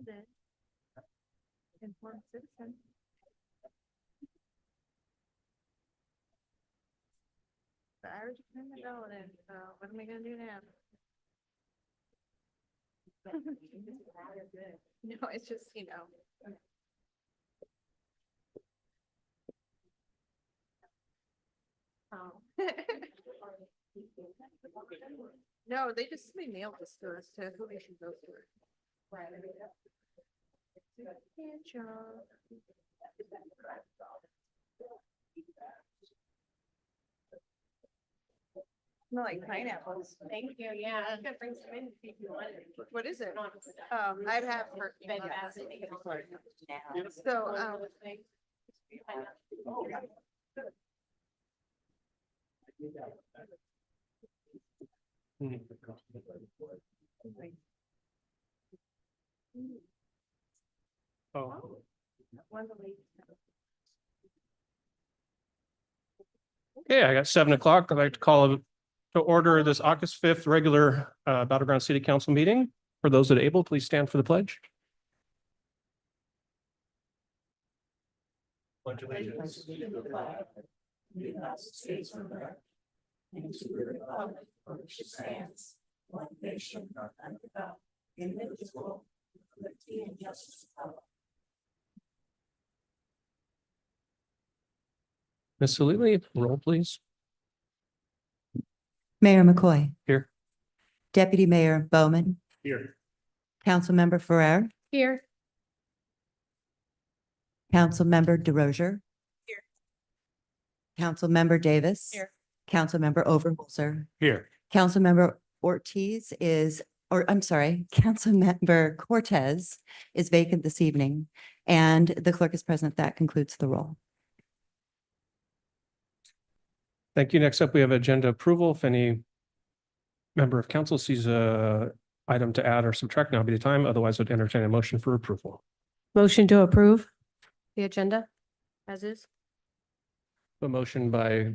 Then, informed citizen. The Irish turned the bell in, so what am I gonna do now? No, it's just, Oh. No, they just mailed this to us to who we should go to. Right. Smell like pineapples. Thank you, yeah. I'm gonna bring some in if you want. What is it? I'd have for. So, Oh. Okay, I got 7 o'clock. I'd like to call to order this August 5th regular Battleground City Council meeting. For those that are able, please stand for the pledge. Pledge allegiance to the flag of the United States of America and to the republic for which it stands, one nation under God, indivisible, with liberty and justice for all. Ms. Salili, roll please. Mayor McCoy. Here. Deputy Mayor Bowman. Here. Councilmember Ferrer. here. Councilmember DeRozier. Here. Councilmember Davis. Here. Councilmember Overholser. Here. Councilmember Ortiz is, or I'm sorry, Councilmember Cortez is vacant this evening, and the clerk is present. That concludes the roll. Thank you. Next up, we have agenda approval. If any member of council sees a item to add or subtract, now would be the time. Otherwise, I'd entertain a motion for approval. Motion to approve the agenda as is. A motion by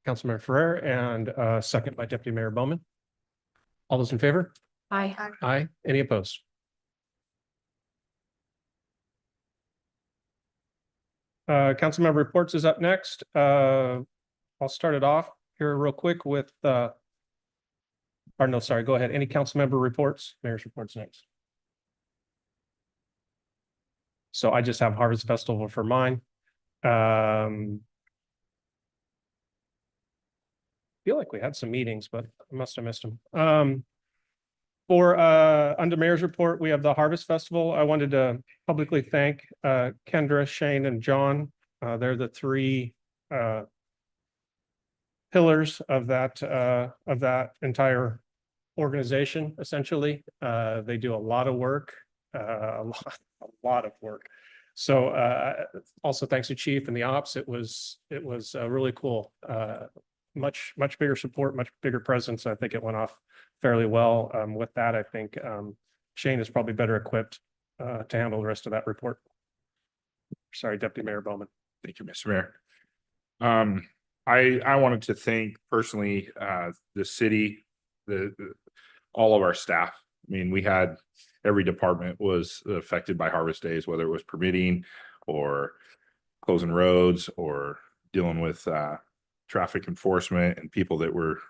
Councilmember Ferrer and a second by Deputy Mayor Bowman. All those in favor? Aye. Aye. Any opposed? Councilmember reports is up next. I'll start it off here real quick with, or no, sorry, go ahead. Any council member reports? Mayor's reports next. So I just have Harvest Festival for mine. Feel like we had some meetings, but I must have missed them. For under Mayor's report, we have the Harvest Festival. I wanted to publicly thank Kendra, Shane, and John. They're the three pillars of that entire organization. Essentially, they do a lot of work, a lot of work. So also thanks to Chief and the ops. It was really cool. Much bigger support, much bigger presence. I think it went off fairly well. With that, I think Shane is probably better equipped to handle the rest of that report. Sorry, Deputy Mayor Bowman. Thank you, Mr. Mayor. I wanted to thank personally the city, all of our staff. I mean, we had every department was affected by harvest days, whether it was permitting or closing roads or dealing with traffic enforcement and people that were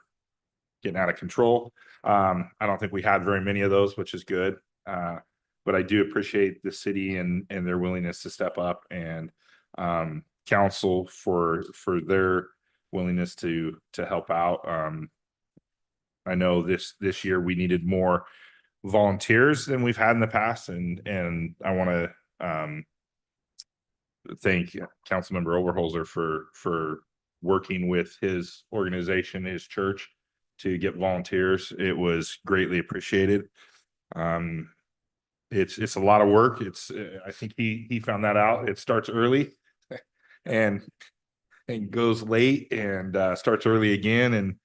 getting out of control. I don't think we had very many of those, which is good. But I do appreciate the city and their willingness to step up, and council for their willingness to help out. I know this year we needed more volunteers than we've had in the past, and I want to thank Councilmember Overholser for working with his organization, his church, to get volunteers. It was greatly appreciated. It's a lot of work. I think he found that out. It starts early and goes late and starts early again,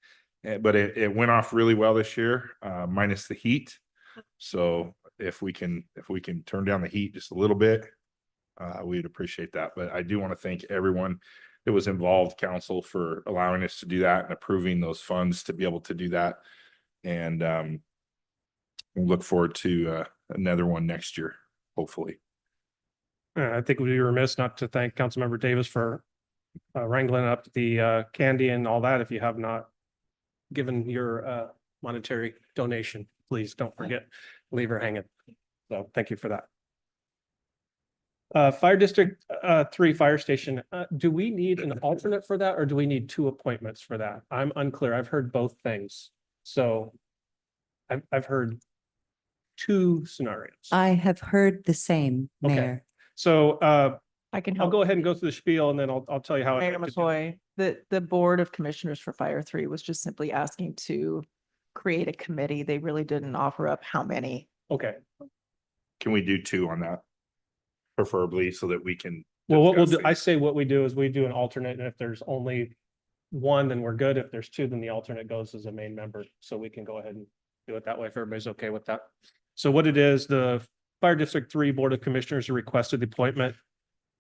but it went off really well this year, minus the heat. So if we can turn down the heat just a little bit, we'd appreciate that. But I do want to thank everyone that was involved, council, for allowing us to do that and approving those funds to be able to do that. And we'll look forward to another one next year. hopefully. I think we'd be remiss not to thank Councilmember Davis for wrangling up the candy and all that. If you have not given your monetary donation, please don't forget, leave her hanging. So thank you for that. Fire District 3 Fire Station, do we need an alternate for that or do we need 2 appointments for that? I'm unclear. I've heard both things. So I've heard 2 scenarios. I have heard the same, Okay. Mayor. So I can I'll help. go ahead and go through the spiel and then I'll tell you how. I'd Mayor like to do it. McCoy, the Board of Commissioners for Fire 3 was just simply asking to create a committee. They really didn't offer up how many. Okay. Can we do 2 on that? Preferably so that we can. Well, what we'll do, discuss I say what we do is we do an alternate, and if there's only 1, then we're good. If there's 2, then the alternate goes as a main member, so we can go ahead and do it that way if everybody's okay with that. So what it is, the Fire District 3 Board of Commissioners requested the appointment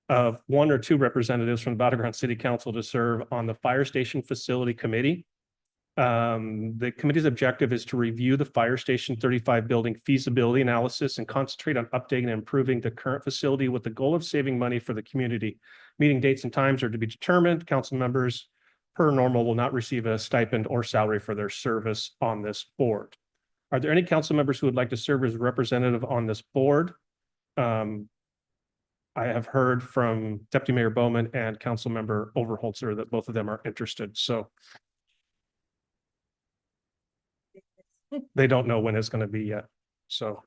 of 1 or 2 representatives from the Battleground City Council to serve on the Fire Station Facility Committee. The committee's objective is to review the Fire Station 35 building feasibility analysis and concentrate on updating and improving the current facility with the goal of saving money for the community. Meeting dates and times are to be determined. Council members, per normal, will not receive a stipend or salary for their service on this board. Are there any council members who would like to serve as representative on this board? I have heard from Deputy Mayor Bowman and Council Member Overholzer that both of them are interested, so they don't know when it's going to be yet, so.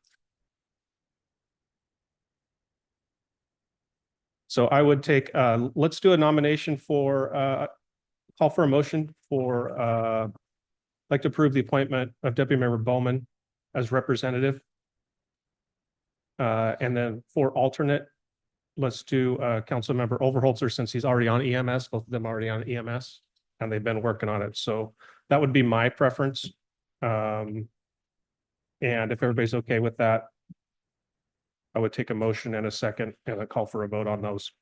So I would take, let's do a nomination for, call for a motion for, like to approve the appointment of Deputy Member Bowman as representative. And then for alternate, let's do Council Member Overholzer, since he's already on EMS, both of them are already on EMS, and they've been working on it. So that would be my preference. And if everybody's okay with that, I would take a motion and a second and a call for a vote on those.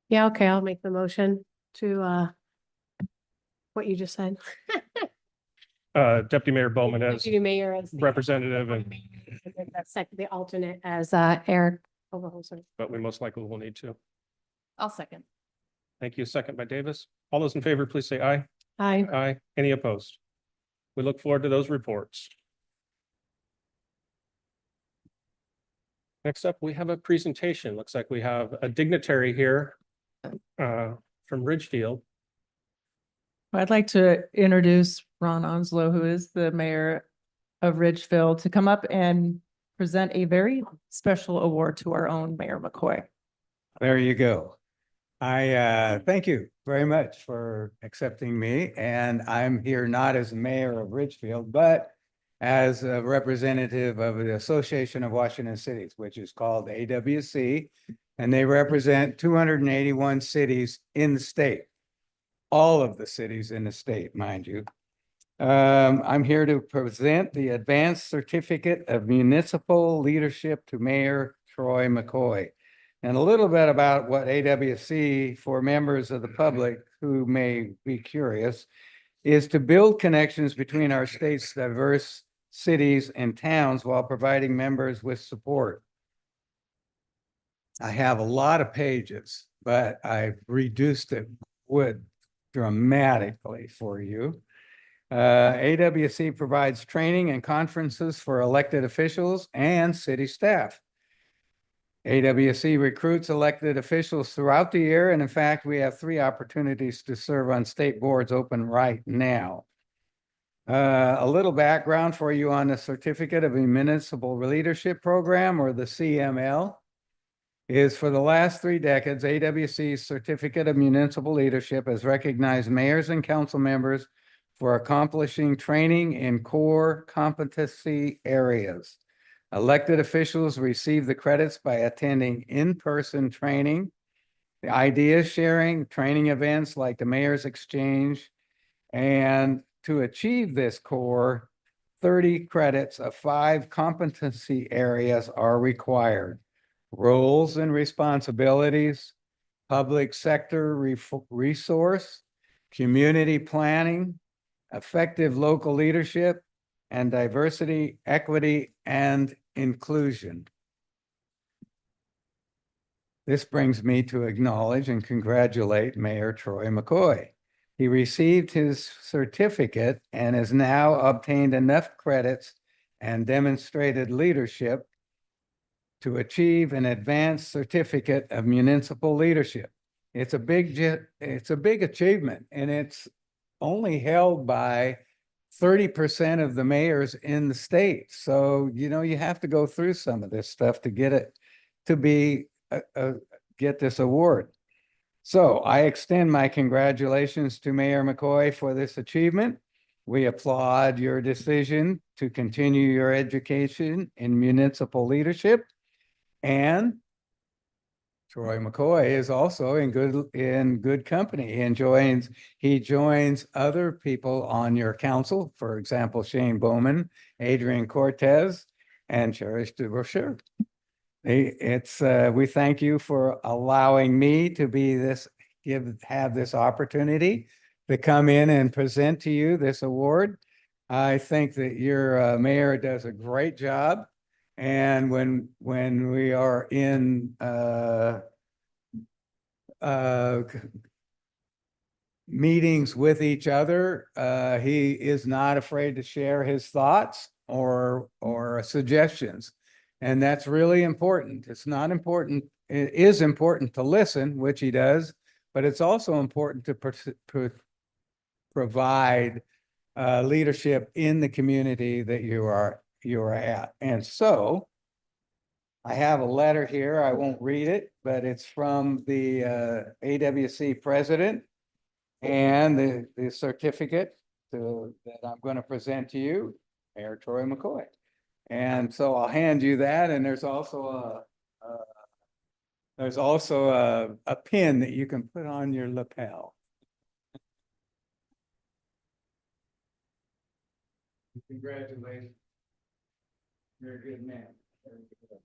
Yeah, okay, I'll make the motion to what you just said. Deputy Mayor Bowman as Deputy Mayor as the- representative, and then that second, the alternate as Eric Overholser. but we most likely will need to. I'll second. Thank you. Second by Davis. All those in favor, please say aye. Aye. Aye. Any opposed? We look forward to those reports. Next up, we have a presentation. Looks like we have a dignitary here from Ridgefield. I'd like to introduce Ron Onslow, who is the mayor of Ridgefield, to come up and present a very special award to our own Mayor McCoy. There you go. I thank you very much for accepting me, and I'm here not as mayor of Ridgefield, but as a representative of the Association of Washington Cities, which is called AWC, and they represent 281 cities in the state. All of the cities in the state, mind you. I'm here to present the Advanced Certificate of Municipal Leadership to Mayor Troy McCoy. And a little bit about what AWC, for members of the public who may be curious, is to build connections between our state's diverse cities and towns while providing members with support. I have a lot of pages, but I've reduced it dramatically for you. AWC provides training and conferences for elected officials and city staff. AWC recruits elected officials throughout the year, and in fact, we have 3 opportunities to serve on state boards open right now. A little background for you on the Certificate of Municipal Leadership Program, or the CML, is for the last 3 decades, AWC's Certificate of Municipal Leadership has recognized mayors and council members for accomplishing training in core competency areas. Elected officials receive the credits by attending in-person training, the idea sharing, training events like the Mayor's Exchange, and to achieve this core, 30 credits of 5 competency areas are required. Roles and responsibilities, public sector resource, community planning, effective local leadership, and diversity, equity, and inclusion. This brings me to acknowledge and congratulate Mayor Troy McCoy. He received his certificate and has now obtained enough credits and demonstrated leadership to achieve an advanced certificate of municipal leadership. It's a big achievement, and it's only held by 30% of the mayors in the state. So, you have to go through some of this stuff to get it to be get this award. So I extend my congratulations to Mayor McCoy for this achievement. We applaud your decision to continue your education in municipal leadership. And Troy McCoy is also in good company. He joins other people on your council, for example, Shane Bowman, Adrian Cortez, and Cherish DeBrocher. We thank you for allowing me to have this opportunity to come in and present to you this award. I think that your mayor does a great job. And when we are in meetings with each other, he is not afraid to share his thoughts or suggestions. And that's really important. It's not important. It is important to listen, which he does, but it's also important to provide leadership in the community that you are at. And so I have a letter here. I won't read it, but it's from the AWC president and the certificate that I'm going to present to you, Mayor Troy McCoy. And so I'll hand you that. And there's also a pin that you can put on your lapel. Congratulations. You're a good man. Very good.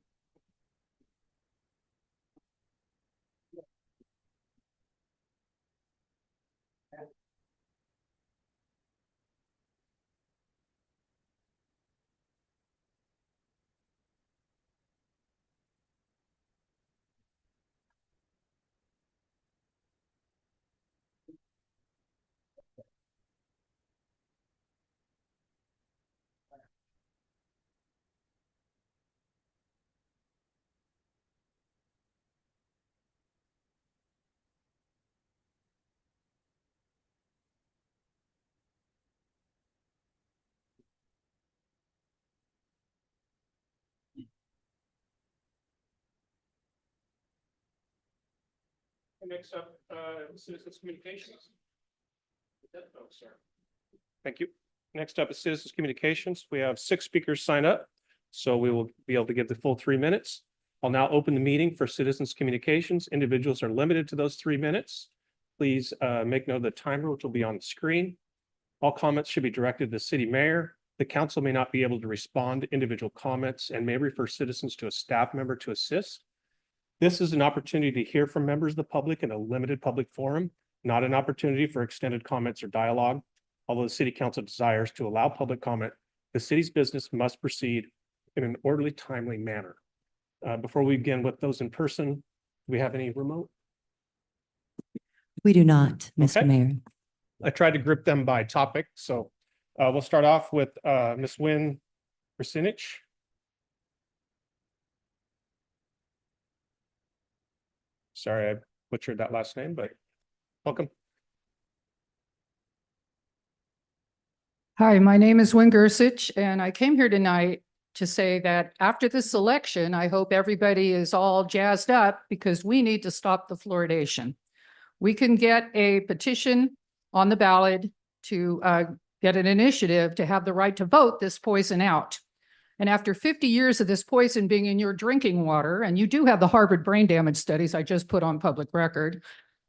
Next up, citizens communications. Thank you. Next up is citizens communications. We have 6 speakers sign up, so we will be able to give the full 3 minutes. I'll now open the meeting for citizens communications. Individuals are limited to those 3 minutes. Please make note of the timer, which will be on the screen. All comments should be directed to the city mayor. The council may not be able to respond to individual comments and may refer citizens to a staff member to assist. This is an opportunity to hear from members of the public in a limited public forum, not an opportunity for extended comments or dialogue. Although the city council desires to allow public comment, the city's business must proceed in an orderly, timely manner. Before we begin with those in person, do we have any remote? We do not, Mr. Okay. Mayor. I tried to group them by topic, so we'll start off with Ms. Wynn Rusinich. Sorry, I butchered that last name, but welcome. Hi, my name is Wynn Gersich, and I came here tonight to say that after this election, I hope everybody is all jazzed up because we need to stop the fluoridation. We can get a petition on the ballot to get an initiative to have the right to vote this poison out. And after 50 years of this poison being in your drinking water, and you do have the Harvard brain damage studies I just put on public record,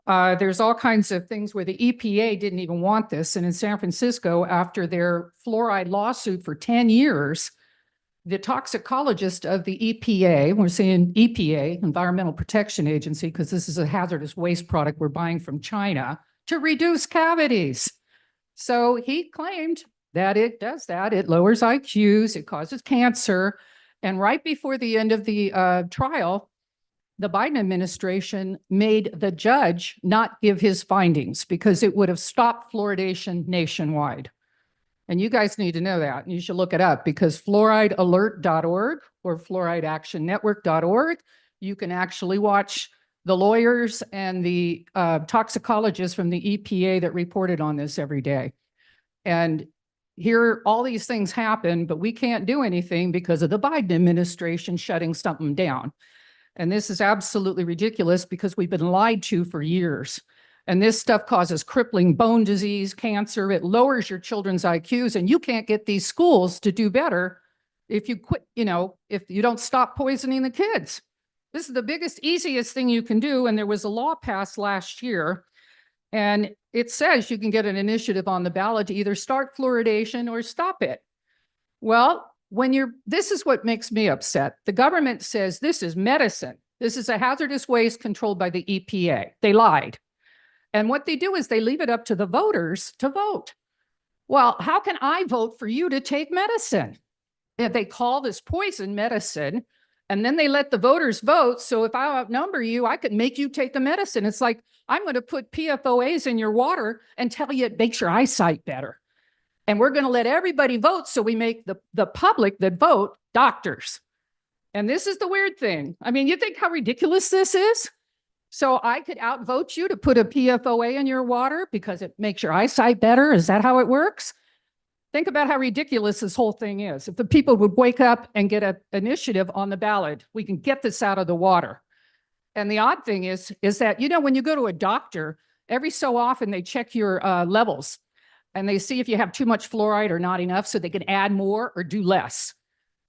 there's all kinds of things where the EPA didn't even want this. And in San Francisco, after their fluoride lawsuit for 10 years, the toxicologist of the EPA, we're saying EPA, Environmental Protection Agency, because this is a hazardous waste product we're buying from China, to reduce cavities. So he claimed that it does that. It lowers IQs, it causes cancer. And right before the end of the trial, the Biden administration made the judge not give his findings because it would have stopped fluoridation nationwide. And you guys need to know that. And you should look it up because fluoridealert.org or fluorideactionnetwork.org, you can actually watch the lawyers and the toxicologists from the EPA that reported on this every day. And here, all these things happen, but we can't do anything because of the Biden administration shutting something down. And this is absolutely ridiculous because we've been lied to for years. And this stuff causes crippling bone disease, cancer. It lowers your children's IQs, and you can't get these schools to do better if you quit, if you don't stop poisoning the kids. This is the biggest, easiest thing you can do. And there was a law passed last year, and it says you can get an initiative on the ballot to either start fluoridation or stop it. Well, this is what makes me upset. The government says this is medicine. This is a hazardous waste controlled by the EPA. They lied. And what they do is they leave it up to the voters to vote. Well, how can I vote for you to take medicine? They call this poison medicine, and then they let the voters vote. So if I outnumber you, I could make you take the medicine. It's like, I'm going to put PFOAs in your water and tell you it makes your eyesight better. And we're going to let everybody vote. So we make the public that vote doctors. And this is the weird thing. I mean, you think how ridiculous this is? So I could outvote you to put a PFOA in your water because it makes your eyesight better. Is that how it works? Think about how ridiculous this whole thing is. If the people would wake up and get an initiative on the ballot, we can get this out of the water. And the odd thing is that, when you go to a doctor, every so often they check your levels and they see if you have too much fluoride or not enough so they can add more or do less.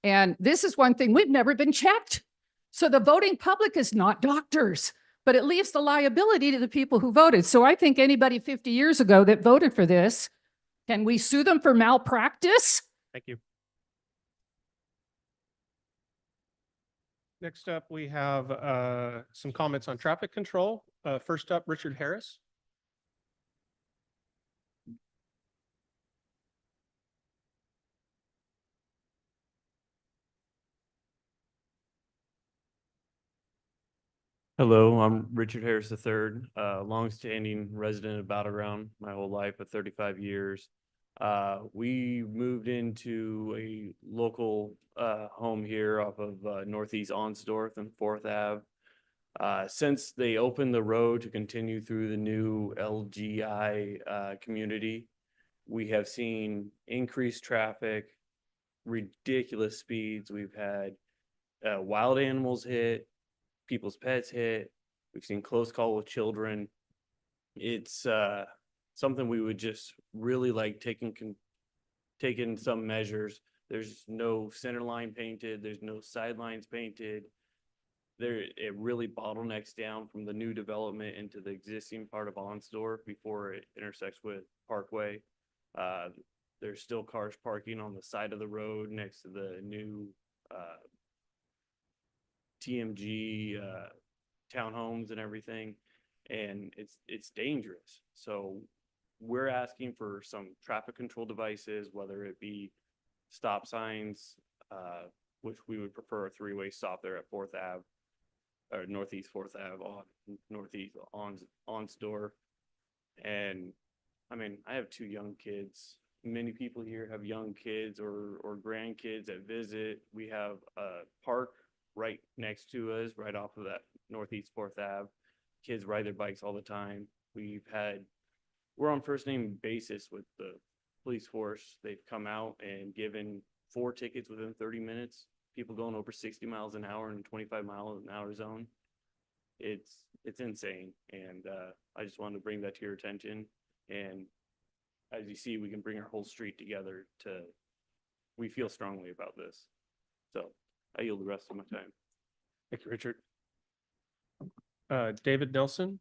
And this is one thing, we've never been checked. So the voting public is not doctors, but it leaves the liability to the people who voted. So I think anybody 50 years ago that voted for this, can we sue them for malpractice? Thank you. Next up, we have some comments on traffic control. First up, Richard Harris. Hello, I'm Richard Harris III, longstanding resident of Battle Ground my whole life of 35 years. We moved into a local home here off of Northeast Onsdorf and 4th Ave. Since they opened the road to continue through the new LGI community, we have seen increased traffic, ridiculous speeds. We've had wild animals hit, people's pets hit. We've seen close call with children. It's something we would just really like taking some measures. There's no center line painted. There's no sidelines painted. It really bottlenecks down from the new development into the existing part of Onsdorf before it intersects with Parkway. There's still cars parking on the side of the road next to the new TMG townhomes and everything, and it's dangerous. So we're asking for some traffic control devices, whether it be stop signs, which we would prefer a three-way stop there at 4th Ave or Northeast 4th Ave on Northeast Onsdorf. And I mean, I have 2 young kids. Many people here have young kids or grandkids that visit. We have a park right next to us, right off of that Northeast 4th Ave. Kids ride their bikes all the time. We're on first name basis with the police force. They've come out and given 4 tickets within 30 minutes. People going over 60 miles an hour in a 25 mile an hour zone. It's insane. And I just wanted to bring that to your attention. And as you see, we can bring our whole street together we feel strongly about this. So I yield the rest of my time. Thank you, Richard. David Nelson.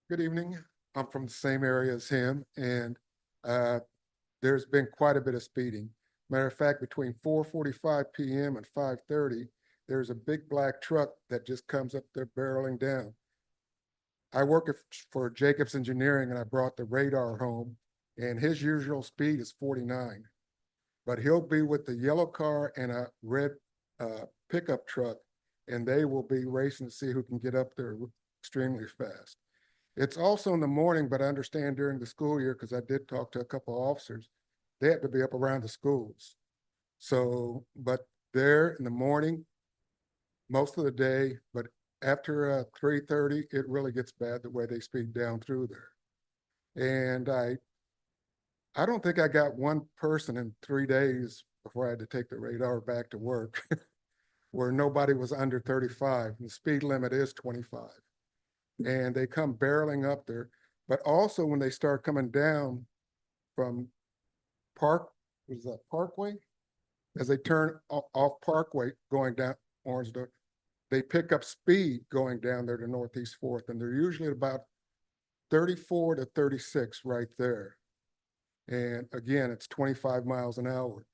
Good evening. I'm from the same area as him, and there's been quite a bit of speeding. Matter of fact, between 4:45 p.m. and 5:30, there's a big black truck that just comes up there barreling down. I work for Jacobs Engineering and I brought the radar home and his usual speed is 49. But he'll be with the yellow car and a red pickup truck and they will be racing to see who can get up there extremely fast. It's also in the morning, but I understand during the school year, because I did talk to a couple of officers, they have to be up around the schools. So, but there in the morning, most of the day, but after 3:30, it really gets bad the way they speed down through there. And I don't think I got one person in 3 days before I had to take the radar back to work where nobody was under 35. And the speed limit is 25. And they come barreling up there. But also when they start coming down from Parkway? As they turn off Parkway going down Orangeville, they pick up speed going down there to Northeast Fourth, and they're usually about 34 to 36 right there. And again, it's 25 miles an hour.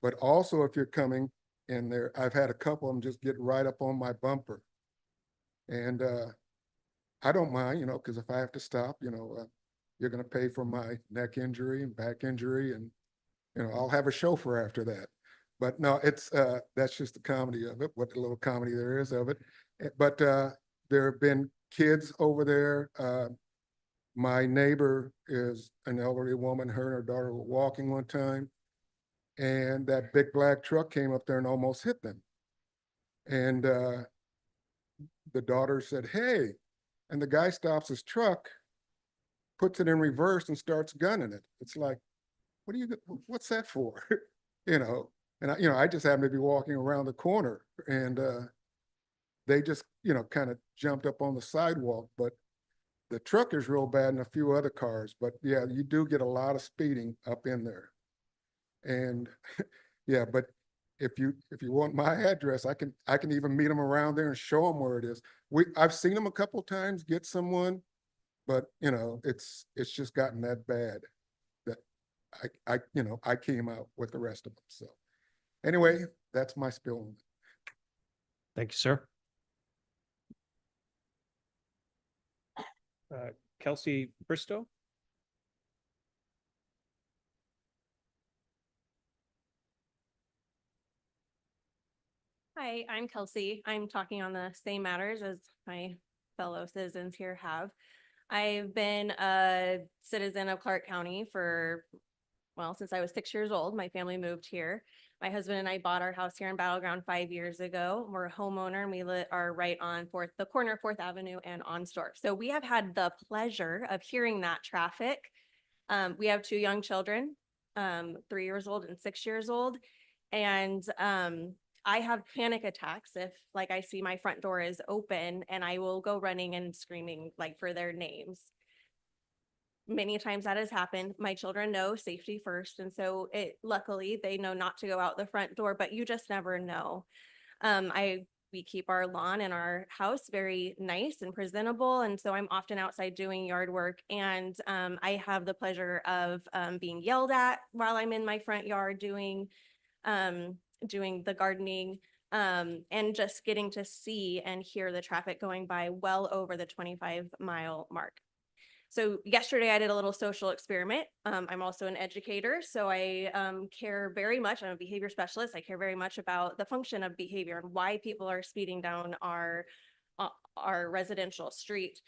But also if you're coming in there, I've had a couple of them just get right up on my bumper. And I don't mind, because if I have to stop, you're going to pay for my neck injury and back injury, and I'll have a chauffeur after that. But no, it's that's just the comedy of it, what the little comedy there is of it. But there have been kids over there. My neighbor is an elderly woman. Her and her daughter were walking one time, and that big black truck came up there and almost hit them. And the daughter said, "Hey," and the guy stops his truck, puts it in reverse, and starts gunning it. It's like, what's that for? And I just happened to be walking around the corner, and they just, kind of jumped up on the sidewalk. But the truck is real bad and a few other cars. But yeah, you do get a lot of speeding up in there. And yeah, but if you want my address, I can even meet them around there and show them where it is. I've seen them a couple times get someone, but it's just gotten that bad that I came out with the rest of them. So anyway, that's my spiel. Thank you, sir. Kelsey Bristow. Hi, I'm Kelsey. I'm talking on the same matters as my fellow citizens here have. I've been a citizen of Clark County since I was 6 years old. My family moved here. My husband and I bought our house here in Battleground 5 years ago. We're a homeowner and we are right on the corner of 4th Avenue and Onsdorf. So we have had the pleasure of hearing that traffic. We have 2 young children, 3 years old and 6 years old. And I have panic attacks if I see my front door is open and I will go running and screaming for their names. Many times that has happened. My children know safety first. And so luckily they know not to go out the front door, but you just never know. We keep our lawn and our house very nice and presentable. And so I'm often outside doing yard work, and I have the pleasure of being yelled at while I'm in my front yard doing the gardening, and just getting to see and hear the traffic going by well over the 25-mile mark. So yesterday I did a little social experiment. I'm also an educator, so I care very much. I'm a behavior specialist. I care very much about the function of behavior and why people are speeding down our residential street.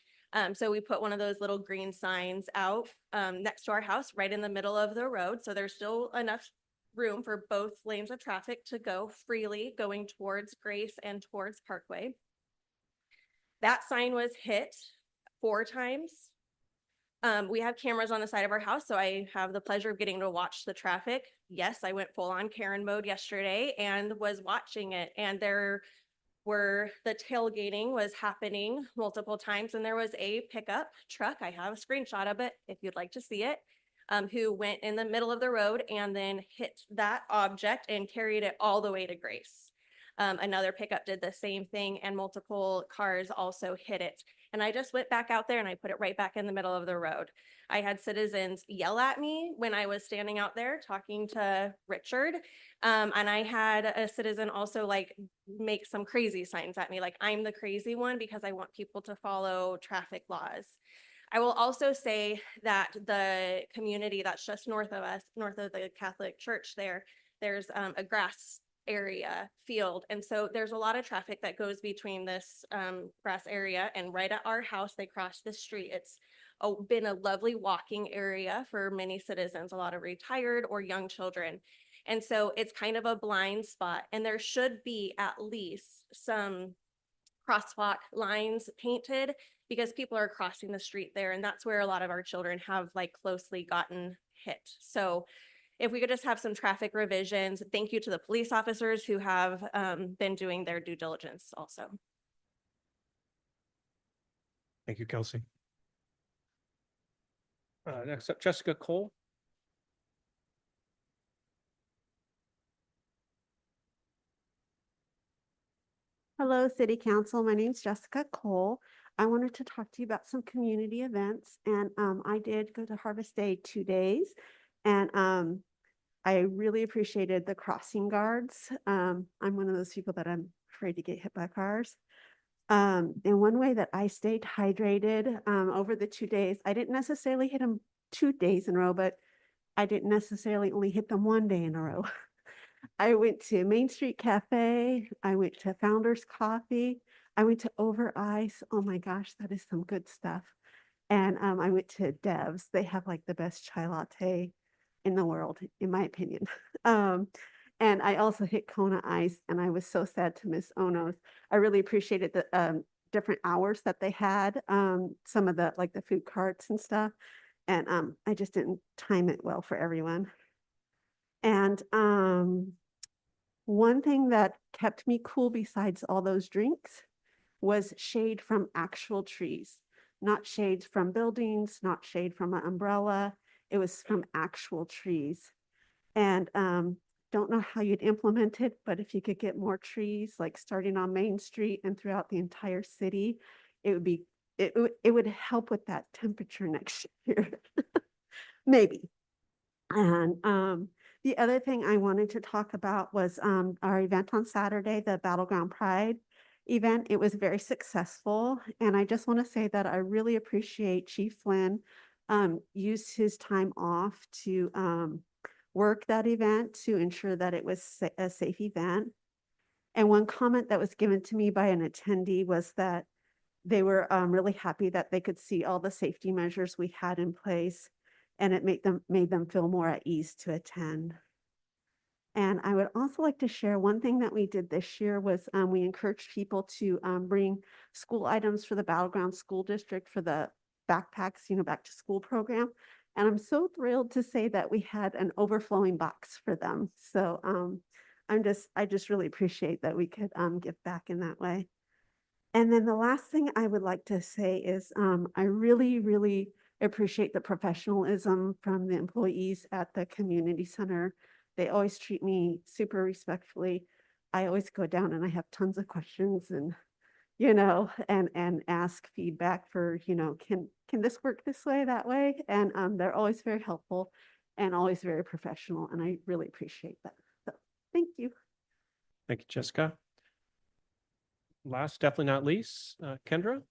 So we put one of those little green signs out next to our house, right in the middle of the road. So there's still enough room for both lanes of traffic to go freely, going towards Grace and towards Parkway. That sign was hit 4 times. We have cameras on the side of our house, so I have the pleasure of getting to watch the traffic. Yes, I went full on Karen mode yesterday and was watching it, and the tailgating was happening multiple times, and there was a pickup truck, I have a screenshot of it if you'd like to see it, who went in the middle of the road and then hit that object and carried it all the way to Grace. Another pickup did the same thing and multiple cars also hit it. And I just went back out there and I put it right back in the middle of the road. I had citizens yell at me when I was standing out there talking to Richard. And I had a citizen also like make some crazy signs at me, like I'm the crazy one because I want people to follow traffic laws. I will also say that the community that's just north of us, north of the Catholic Church there's a grass area field. And so there's a lot of traffic that goes between this grass area and right at our house, they cross the street. It's been a lovely walking area for many citizens, a lot of retired or young children. And so it's kind of a blind spot, and there should be at least some crosswalk lines painted because people are crossing the street there. And that's where a lot of our children have like closely gotten hit. So if we could just have some traffic revisions, thank you to the police officers who have been doing their due diligence also. Thank you, Kelsey. Next up, Jessica Cole. Hello, City Council. My name's Jessica Cole. I wanted to talk to you about some community events, and I did go to Harvest Day 2 days, and I really appreciated the crossing guards. I'm one of those people that I'm afraid to get hit by cars. And one way that I stayed hydrated over the 2 days, I didn't necessarily hit them 2 days in a row, but I didn't necessarily only hit them 1 day in a row. I went to Main Street Cafe. I went to Founders Coffee. I went to Over Ice. Oh my gosh, that is some good stuff. And I went to Dev's. They have like the best chai latte in the world, in my opinion. And I also hit Kona Ice, and I was so sad to miss Ono's. I really appreciated the different hours that they had, some of the like the food carts and stuff. And I just didn't time it well for everyone. And one thing that kept me cool besides all those drinks was shade from actual trees, not shade from buildings, not shade from an umbrella. It was from actual trees. And don't know how you'd implement it, but if you could get more trees, like starting on Main Street and throughout the entire city, it would be, it would help with that temperature next year. Maybe. And the other thing I wanted to talk about was our event on Saturday, the Battleground Pride event. It was very successful. And I just want to say that I really appreciate Chief Flynn used his time off to work that event to ensure that it was a safe event. And one comment that was given to me by an attendee was that they were really happy that they could see all the safety measures we had in place, and it made them feel more at ease to attend. And I would also like to share one thing that we did this year was we encouraged people to bring school items for the Battleground School District for the backpacks, back to school program. And I'm so thrilled to say that we had an overflowing box for them. So I just really appreciate that we could give back in that way. And then the last thing I would like to say is I really, really appreciate the professionalism from the employees at the community center. They always treat me super respectfully. I always go down and I have tons of questions and, and ask feedback for, can this work this way, that way? And they're always very helpful and always very professional. And I really appreciate that. So thank you. Thank you, Jessica. Last, definitely not least, Kendra.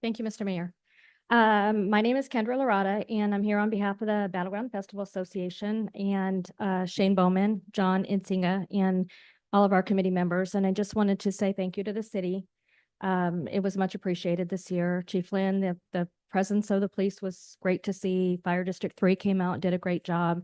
Thank you, Mr. Mayor. My name is Kendra Larada, and I'm here on behalf of the Battleground Festival Association and Shane Bowman, John Insinga, and all of our committee members. And I just wanted to say thank you to the city. It was much appreciated this year. Chief Lynn, the presence of the police was great to see. Fire District 3 came out and did a great job.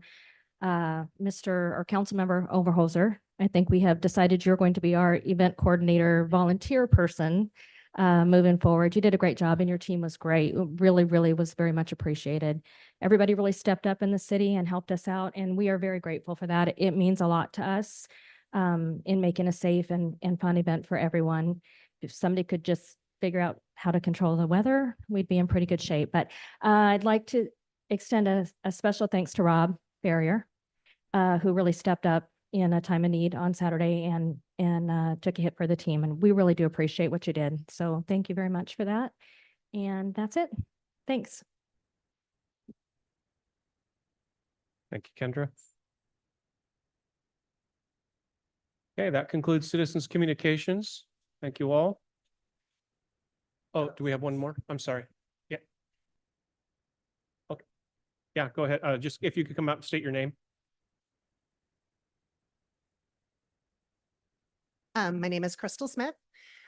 Mr. or Councilmember Overholzer, I think we have decided you're going to be our event coordinator volunteer person moving forward. You did a great job and your team was great. It really, really was very much appreciated. Everybody really stepped up in the city and helped us out, and we are very grateful for that. It means a lot to us in making a safe and fun event for everyone. If somebody could just figure out how to control the weather, we'd be in pretty good shape. But I'd like to extend a special thanks to Rob Farrier, who really stepped up in a time of need on Saturday and took a hit for the team. And we really do appreciate what you did. So thank you very much for that. And that's it. Thanks. Thank you, Kendra. Okay, that concludes citizens' communications. Thank you all. Oh, do we have one more? I'm sorry. Yeah. Okay. Yeah, go ahead. Just if you could come out and state your name. My name is Crystal Smith.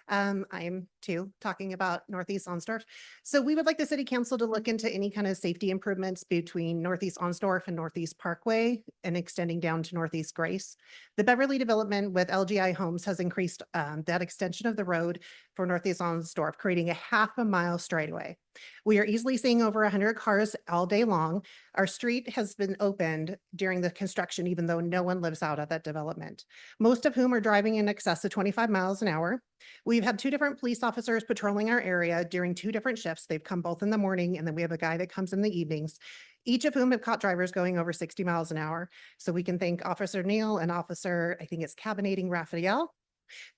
I am too talking about Northeast Onsdorf. So we would like the city council to look into any kind of safety improvements between Northeast Onsdorf and Northeast Parkway and extending down to Northeast Grace. The Beverly development with LGI Homes has increased that extension of the road for Northeast Onsdorf, creating a half-a-mile straightaway. We are easily seeing over 100 cars all day long. Our street has been opened during the construction, even though no one lives out of that development, most of whom are driving in excess of 25 miles an hour. We've had 2 different police officers patrolling our area during 2 different shifts. They've come both in the morning, and then we have a guy that comes in the evenings, each of whom have caught drivers going over 60 miles an hour. So we can thank Officer Neal and Officer, I think it's Cabinating Raphael.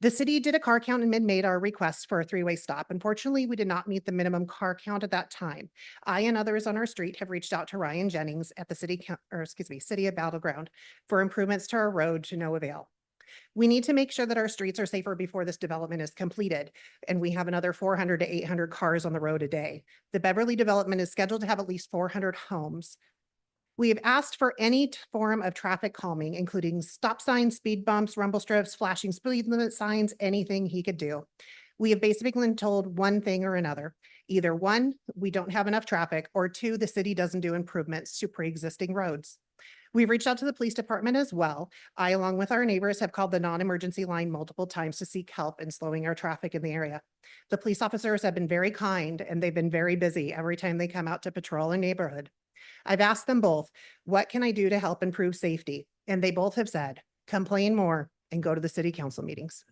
The city did a car count and made our request for a 3-way stop. Unfortunately, we did not meet the minimum car count at that time. I and others on our street have reached out to Ryan Jennings at the city of Battleground for improvements to our road to no avail. We need to make sure that our streets are safer before this development is completed, and we have another 400 to 800 cars on the road a day. The Beverly development is scheduled to have at least 400 homes. We have asked for any form of traffic calming, including stop signs, speed bumps, rumble strips, flashing speed limit signs, anything he could do. We have basically been told one thing or another. Either 1, we don't have enough traffic, or 2, the city doesn't do improvements to pre-existing roads. We've reached out to the police department as well. I, along with our neighbors, have called the non-emergency line multiple times to seek help in slowing our traffic in the area. The police officers have been very kind, and they've been very busy every time they come out to patrol a neighborhood. I've asked them both, what can I do to help improve safety? And they both have said, complain more and go to the city council meetings.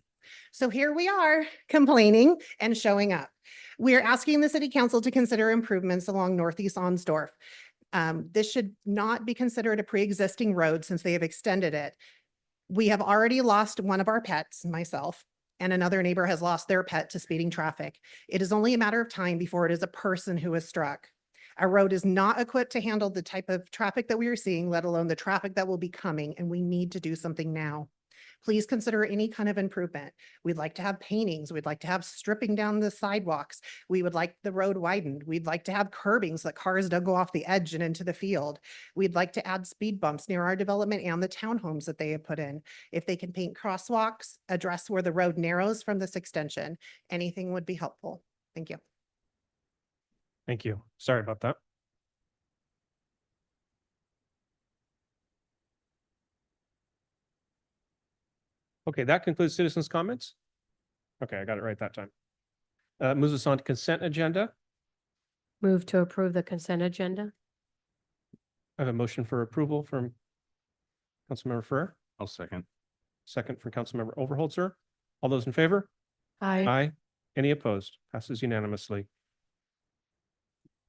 So here we are complaining and showing up. We are asking the city council to consider improvements along Northeast Onsdorf. This should not be considered a pre-existing road since they have extended it. We have already lost one of our pets, myself, and another neighbor has lost their pet to speeding traffic. It is only a matter of time before it is a person who is struck. Our road is not equipped to handle the type of traffic that we are seeing, let alone the traffic that will be coming, and we need to do something now. Please consider any kind of improvement. We'd like to have paintings. We'd like to have stripping down the sidewalks. We would like the road widened. We'd like to have curbing so that cars don't go off the edge and into the field. We'd like to add speed bumps near our development and the townhomes that they have put in. If they can paint crosswalks, address where the road narrows from this extension, anything would be helpful. Thank you. Thank you. Sorry about that. Okay, that concludes citizens' comments. Okay, I got it right that time. Moves us on to consent agenda. Move to approve the consent agenda. I have a motion for approval from Councilmember Ferrer, I'll second. second from Councilmember Overholzer. All those in favor? Aye. Aye. Any opposed? Passes unanimously.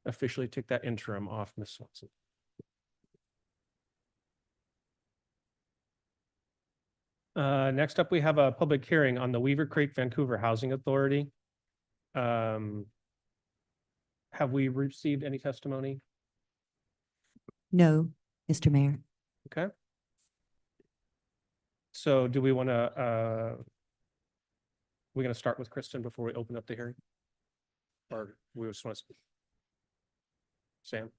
Officially take that interim off, Ms. Swanson. Next up, we have a public hearing on the Weaver Creek Vancouver Housing Authority. Have we received any testimony? No, Mr. Mayor. Okay. So do we want to, we're going to start with Kristen before we open up the hearing? Or we just want to speak? Sam?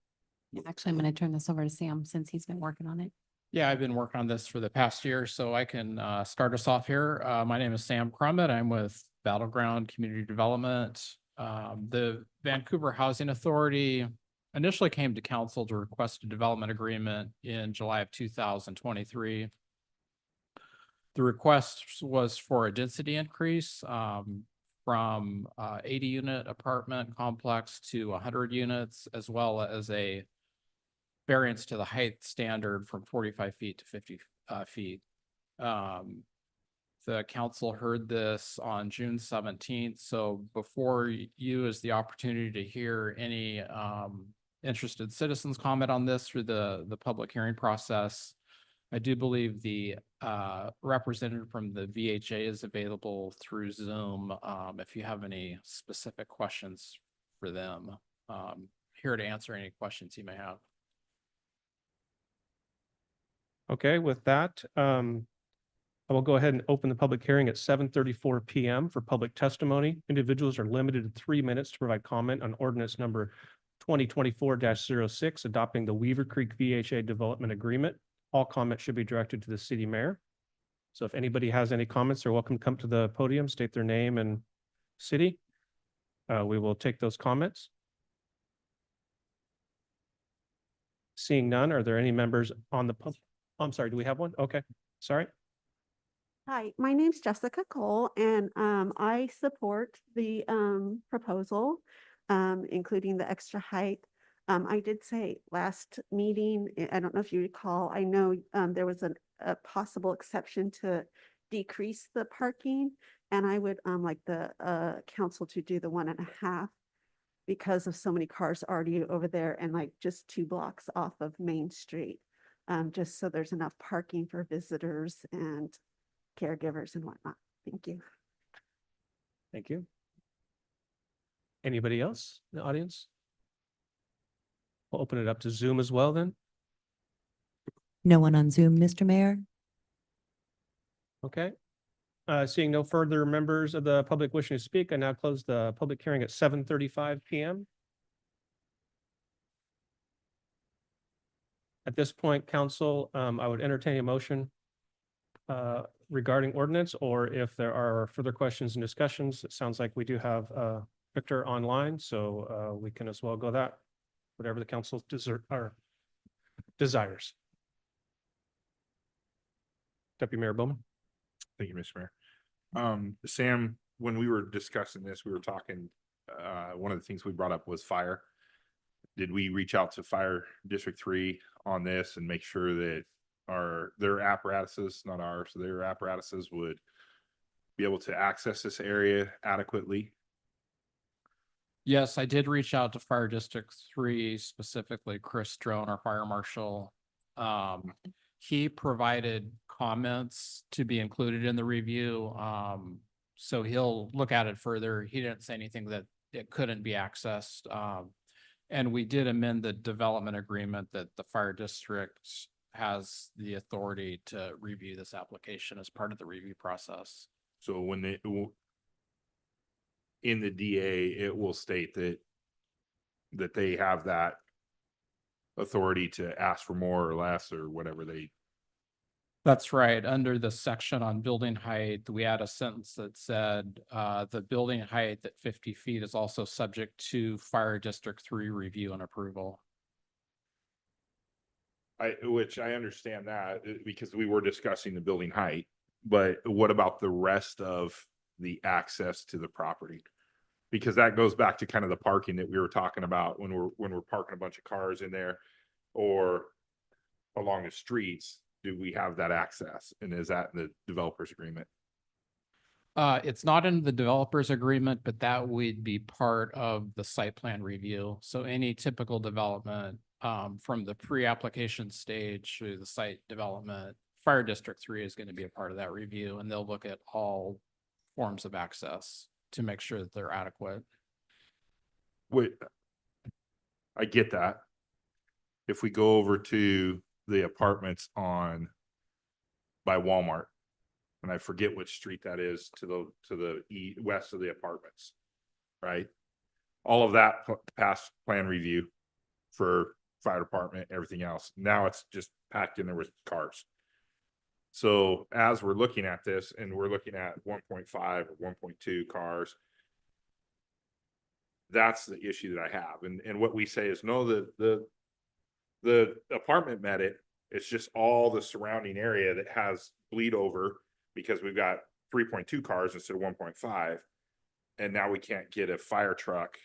Actually, I'm going to turn this over to Sam since he's been working on it. Yeah, I've been working on this for the past year, so I can start us off here. My name is Sam Crummett. I'm with Battleground Community Development. The Vancouver Housing Authority initially came to council to request a development agreement in July of 2023. The request was for a density increase from 80 unit apartment complex to 100 units, as well as a variance to the height standard from 45 feet to 50 feet. the council heard this on June 17th. So before you is the opportunity to hear any interested citizens comment on this through the public hearing process. I do believe the representative from the VHA is available through Zoom. If you have any specific questions for them, here to answer any questions you may have. Okay, with that, I will go ahead and open the public hearing at 7:34 PM for public testimony. Individuals are limited to 3 minutes to provide comment on ordinance number 2024-06, adopting the Weaver Creek VHA Development Agreement. All comments should be directed to the city mayor. So if anybody has any comments, they're welcome to come to the podium, state their name and city. We will take those comments. Seeing none, are there any members on the I'm sorry, do we have one? Okay, sorry. Hi, my name's Jessica Cole, and I support the proposal, including the extra height. I did say last meeting, I don't know if you recall, I know there was a possible exception to decrease the parking, and I would like the council to do the 1.5 because of so many cars already over there and like just 2 blocks off of Main Street, just so there's enough parking for visitors and caregivers and whatnot. Thank you. Thank you. Anybody else in the audience? We'll open it up to Zoom as well then. No one on Zoom, Mr. Mayor? Okay. Seeing no further members of the public wishing to speak, I now close the public hearing at 7:35 PM. At this point, council, I would entertain a motion regarding ordinance, or if there are further questions and discussions, it sounds like we do have Victor online, so we can as well go that, whatever the council desires. Deputy Mayor Bowman. Thank you, Mr. Mayor. Sam, when we were discussing this, we were talking, one of the things we brought up was fire. Did we reach out to Fire District 3 on this and make sure that their apparatuses, not ours, their apparatuses would be able to access this area adequately? Yes, I did reach out to Fire District 3, specifically Chris Drone, our fire marshal. He provided comments to be included in the review. So he'll look at it further. He didn't say anything that it couldn't be accessed. And we did amend the development agreement that the fire district has the authority to review this application as part of the review process. So when they, in the DA, it will state that they have that authority to ask for more or less or whatever they. That's right. Under the section on building height, we had a sentence that said, the building height at 50 feet is also subject to Fire District 3 review and approval. Which I understand that because we were discussing the building height, but what about the rest of the access to the property? Because that goes back to kind of the parking that we were talking about when we're parking a bunch of cars in there or along the streets. Do we have that access? And is that in the developer's agreement? It's not in the developer's agreement, but that would be part of the site plan review. So any typical development from the pre-application stage through the site development, Fire District 3 is going to be a part of that review, and they'll look at all forms of access to make sure that they're adequate. Wait, I get that. If we go over to the apartments by Walmart, and I forget which street that is to the west of the apartments, right? All of that past plan review for fire department, everything else. Now it's just packed in there with cars. So as we're looking at this and we're looking at 1.5 or 1.2 cars, that's the issue that I have. And what we say is no, the apartment met it. It's just all the surrounding area that has bleed over because we've got 3.2 cars instead of 1.5. And now we can't get a fire truck,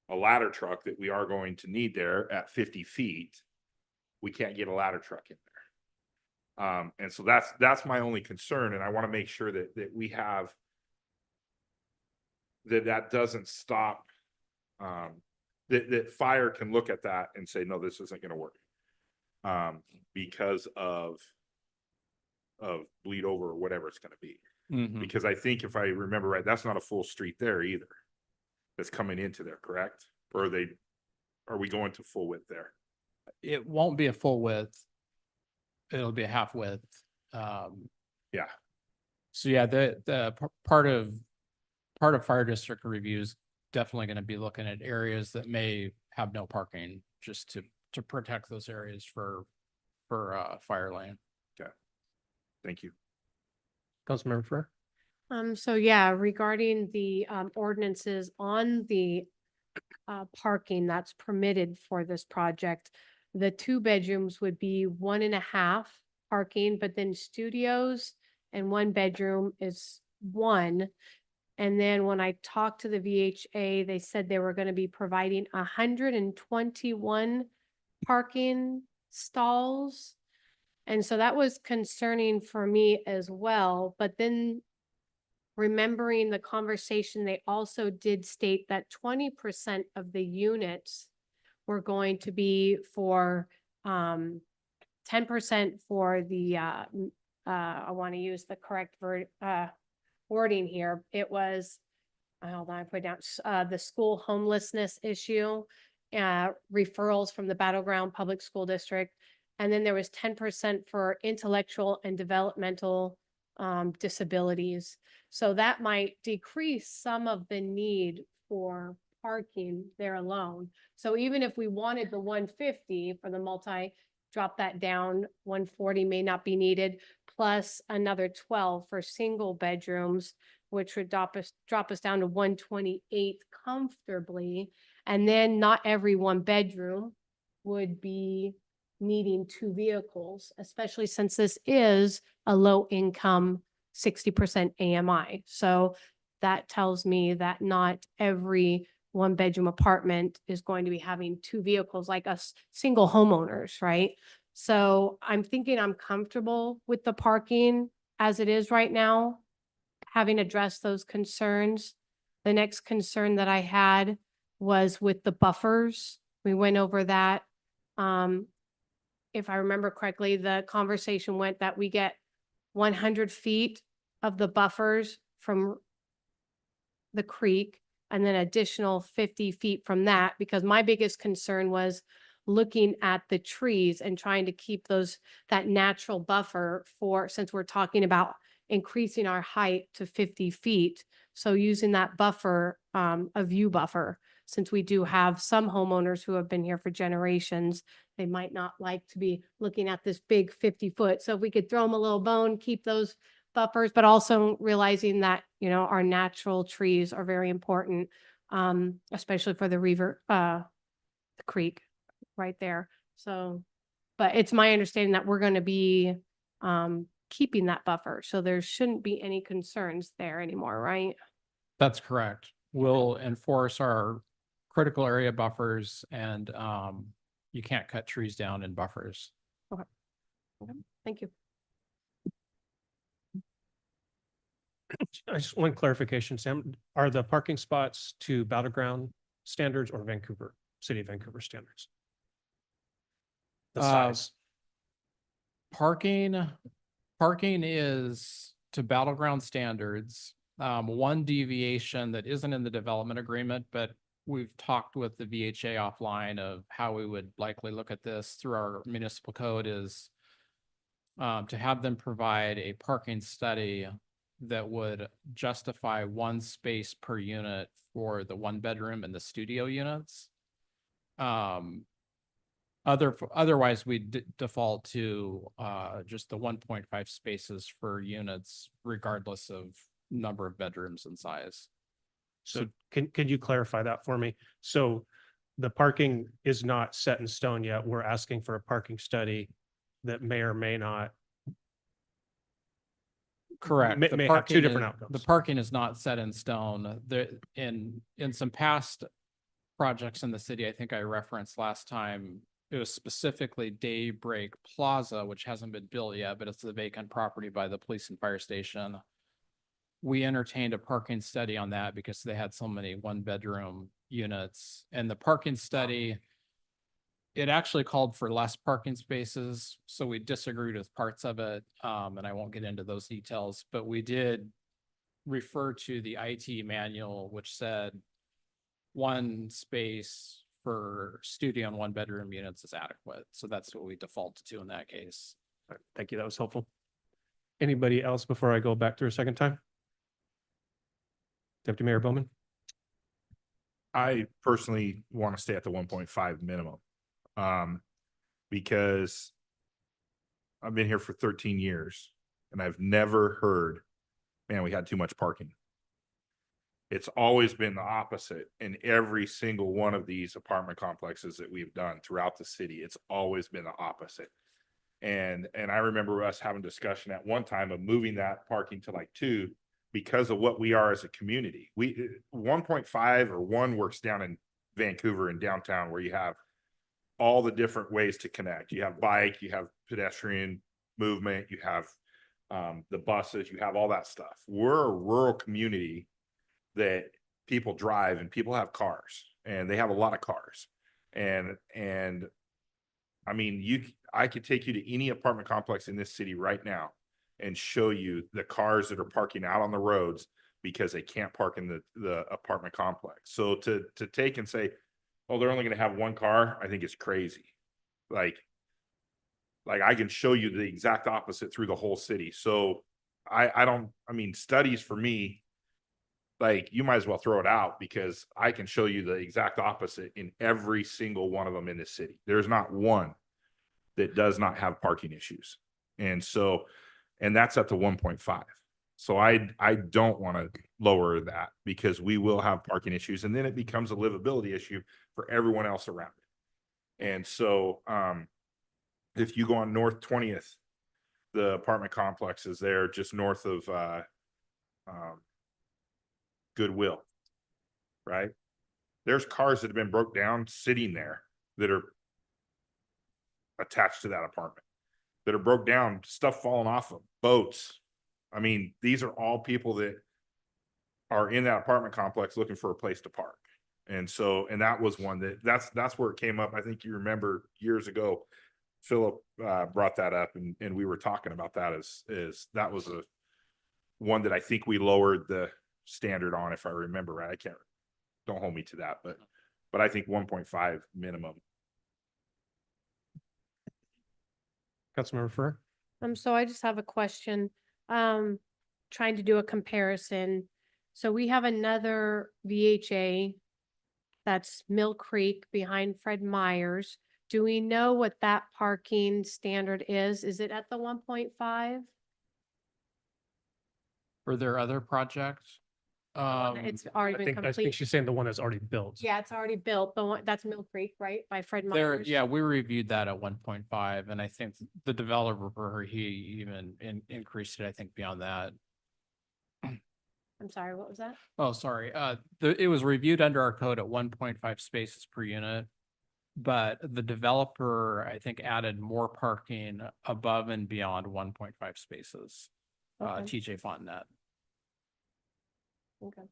a ladder truck that we are going to need there at 50 feet. We can't get a ladder truck in And so that's my only concern, and I want to make sure that we have that doesn't stop, that fire can look at that and say, no, this isn't gonna work. Because of bleed over or whatever it's gonna be. Mhm. Because I think if I remember right, that's not a full street there either. That's coming into there, correct? Or are we going to full width there? It won't be a full width. It'll be a half width. Yeah, So yeah, part of fire district reviews definitely going to be looking at areas that may have no parking, just to protect those areas for fire lane. thank you. Councilmember Fair? So yeah, regarding the ordinances on the parking that's permitted for this project, the 2 bedrooms would be 1.5 parking, but then studios and 1 bedroom is 1. And then when I talked to the VHA, they said they were going to be providing 121 parking stalls. And so that was concerning for me as well. But then remembering the conversation, they also did state that 20% of the units were going to be for 10% for the I want to use the correct wording here. It was, hold on, I put it down, the school homelessness issue, referrals from the Battleground Public School District. And then there was 10% for intellectual and developmental disabilities. So that might decrease some of the need for parking there alone. So even if we wanted the 150 for the multi, drop that down, 140 may not be needed, plus another 12 for single bedrooms, which would drop us down to 128 comfortably. And then not every 1 bedroom would be needing 2 vehicles, especially since this is a low income 60% AMI. So that tells me that not every 1 bedroom apartment is going to be having 2 vehicles like us single homeowners, right? So I'm thinking I'm comfortable with the parking as it is right now, having addressed those concerns. The next concern that I had was with the buffers. We went over that. If I remember correctly, the conversation went that we get 100 feet of the buffers from the creek and then additional 50 feet from that, because my biggest concern was looking at the trees and trying to keep that natural buffer since we're talking about increasing our height to 50 feet. So using that buffer, a view buffer, since we do have some homeowners who have been here for generations, they might not like to be looking at this big 50-foot. So if we could throw them a little bone, keep those buffers, but also realizing that, our natural trees are very important, especially for the creek right there. So, but it's my understanding that we're going to be keeping that buffer. So there shouldn't be any concerns there anymore, right? That's correct. We'll enforce our critical area buffers, and you can't cut trees down in buffers. Okay. Thank you. Just one clarification, Sam. Are the parking spots to Battleground standards or City of Vancouver standards? The size. Parking is to Battleground standards. One deviation that isn't in the development agreement, but we've talked with the VHA offline of how we would likely look at this through our municipal code is to have them provide a parking study that would justify 1 space per unit for the 1 bedroom and the studio units. Otherwise, we default to just the 1.5 spaces for units, regardless of number of bedrooms and size. So can you clarify that for me? So the parking is not set in stone yet. We're asking for a parking study that may or may not. Correct. May have 2 different outcomes. The parking is not set in stone. In some past projects in the city, I think I referenced last time, it was specifically Daybreak Plaza, which hasn't been built yet, but it's the vacant property by the police and fire station. We entertained a parking study on that because they had so many one-bedroom units, and the parking study, it actually called for less parking spaces, so we disagreed with parts of it, and I won't get into those details, but we did refer to the IT manual, which said one space for studio and one-bedroom units is adequate, so that's what we defaulted to in that case. All right, thank you. That was helpful. Anybody else before I go back through a second time? Deputy Mayor Bowman? I personally want to stay at the 1.5 minimum. Because I've been here for 13 years and I've never heard, man, we had too much parking. It's always been the opposite in every single one of these apartment complexes that we've done throughout the city. It's always been the opposite. And I remember us having discussion at one time of moving that parking to like 2 because of what we are as a community. 1.5 or 1 works down in Vancouver and downtown where you have all the different ways to connect. You have bike, you have pedestrian movement, you have the buses, you have all that stuff. We're a rural community that people drive and people have cars and they have a lot of cars. And I mean, I could take you to any apartment complex in this city right now and show you the cars that are parking out on the roads because they can't park in the apartment complex. So to take and say, oh, they're only going to have 1 car, I think it's crazy. Like I can show you the exact opposite through the whole city. So I mean, studies for me, like you might as well throw it out because I can show you the exact opposite in every single one of them in the city. There's not one that does not have parking issues. And so, and that's at the 1.5. So I don't want to lower that because we will have parking issues and then it becomes a livability issue for everyone else around it. And so if you go on North 20th, the apartment complex is there just north of Goodwill, right? There's cars that have been broke down sitting there that are attached to that apartment, that are broke down, stuff falling off of boats. I mean, these are all people that are in that apartment complex looking for a place to park. And so, and that was one that's where it came up. I think you remember years ago, Philip brought that up and we were talking about that as that was a one that I think we lowered the standard on, if I remember right. Don't hold me to that, but I think 1.5 minimum. Councilmember Furr? So I just have a question. Trying to do a comparison. So we have another VHA that's Mill Creek behind Fred Meyer's. Do we know what that parking standard is? Is it at the 1.5? Were there other projects? It's already I been think complete. she's saying the one that's already built. Yeah, it's already built. The one that's Mill Creek, right? By Fred There, Meyer's. yeah, we reviewed that at 1.5, and I think the developer, he even increased it, I think, beyond that. I'm sorry, what was that? Oh, sorry. It was reviewed under our code at 1.5 spaces per unit. But the developer, I think, added more parking above and beyond 1.5 spaces. Okay. TJ Fontenette. Okay.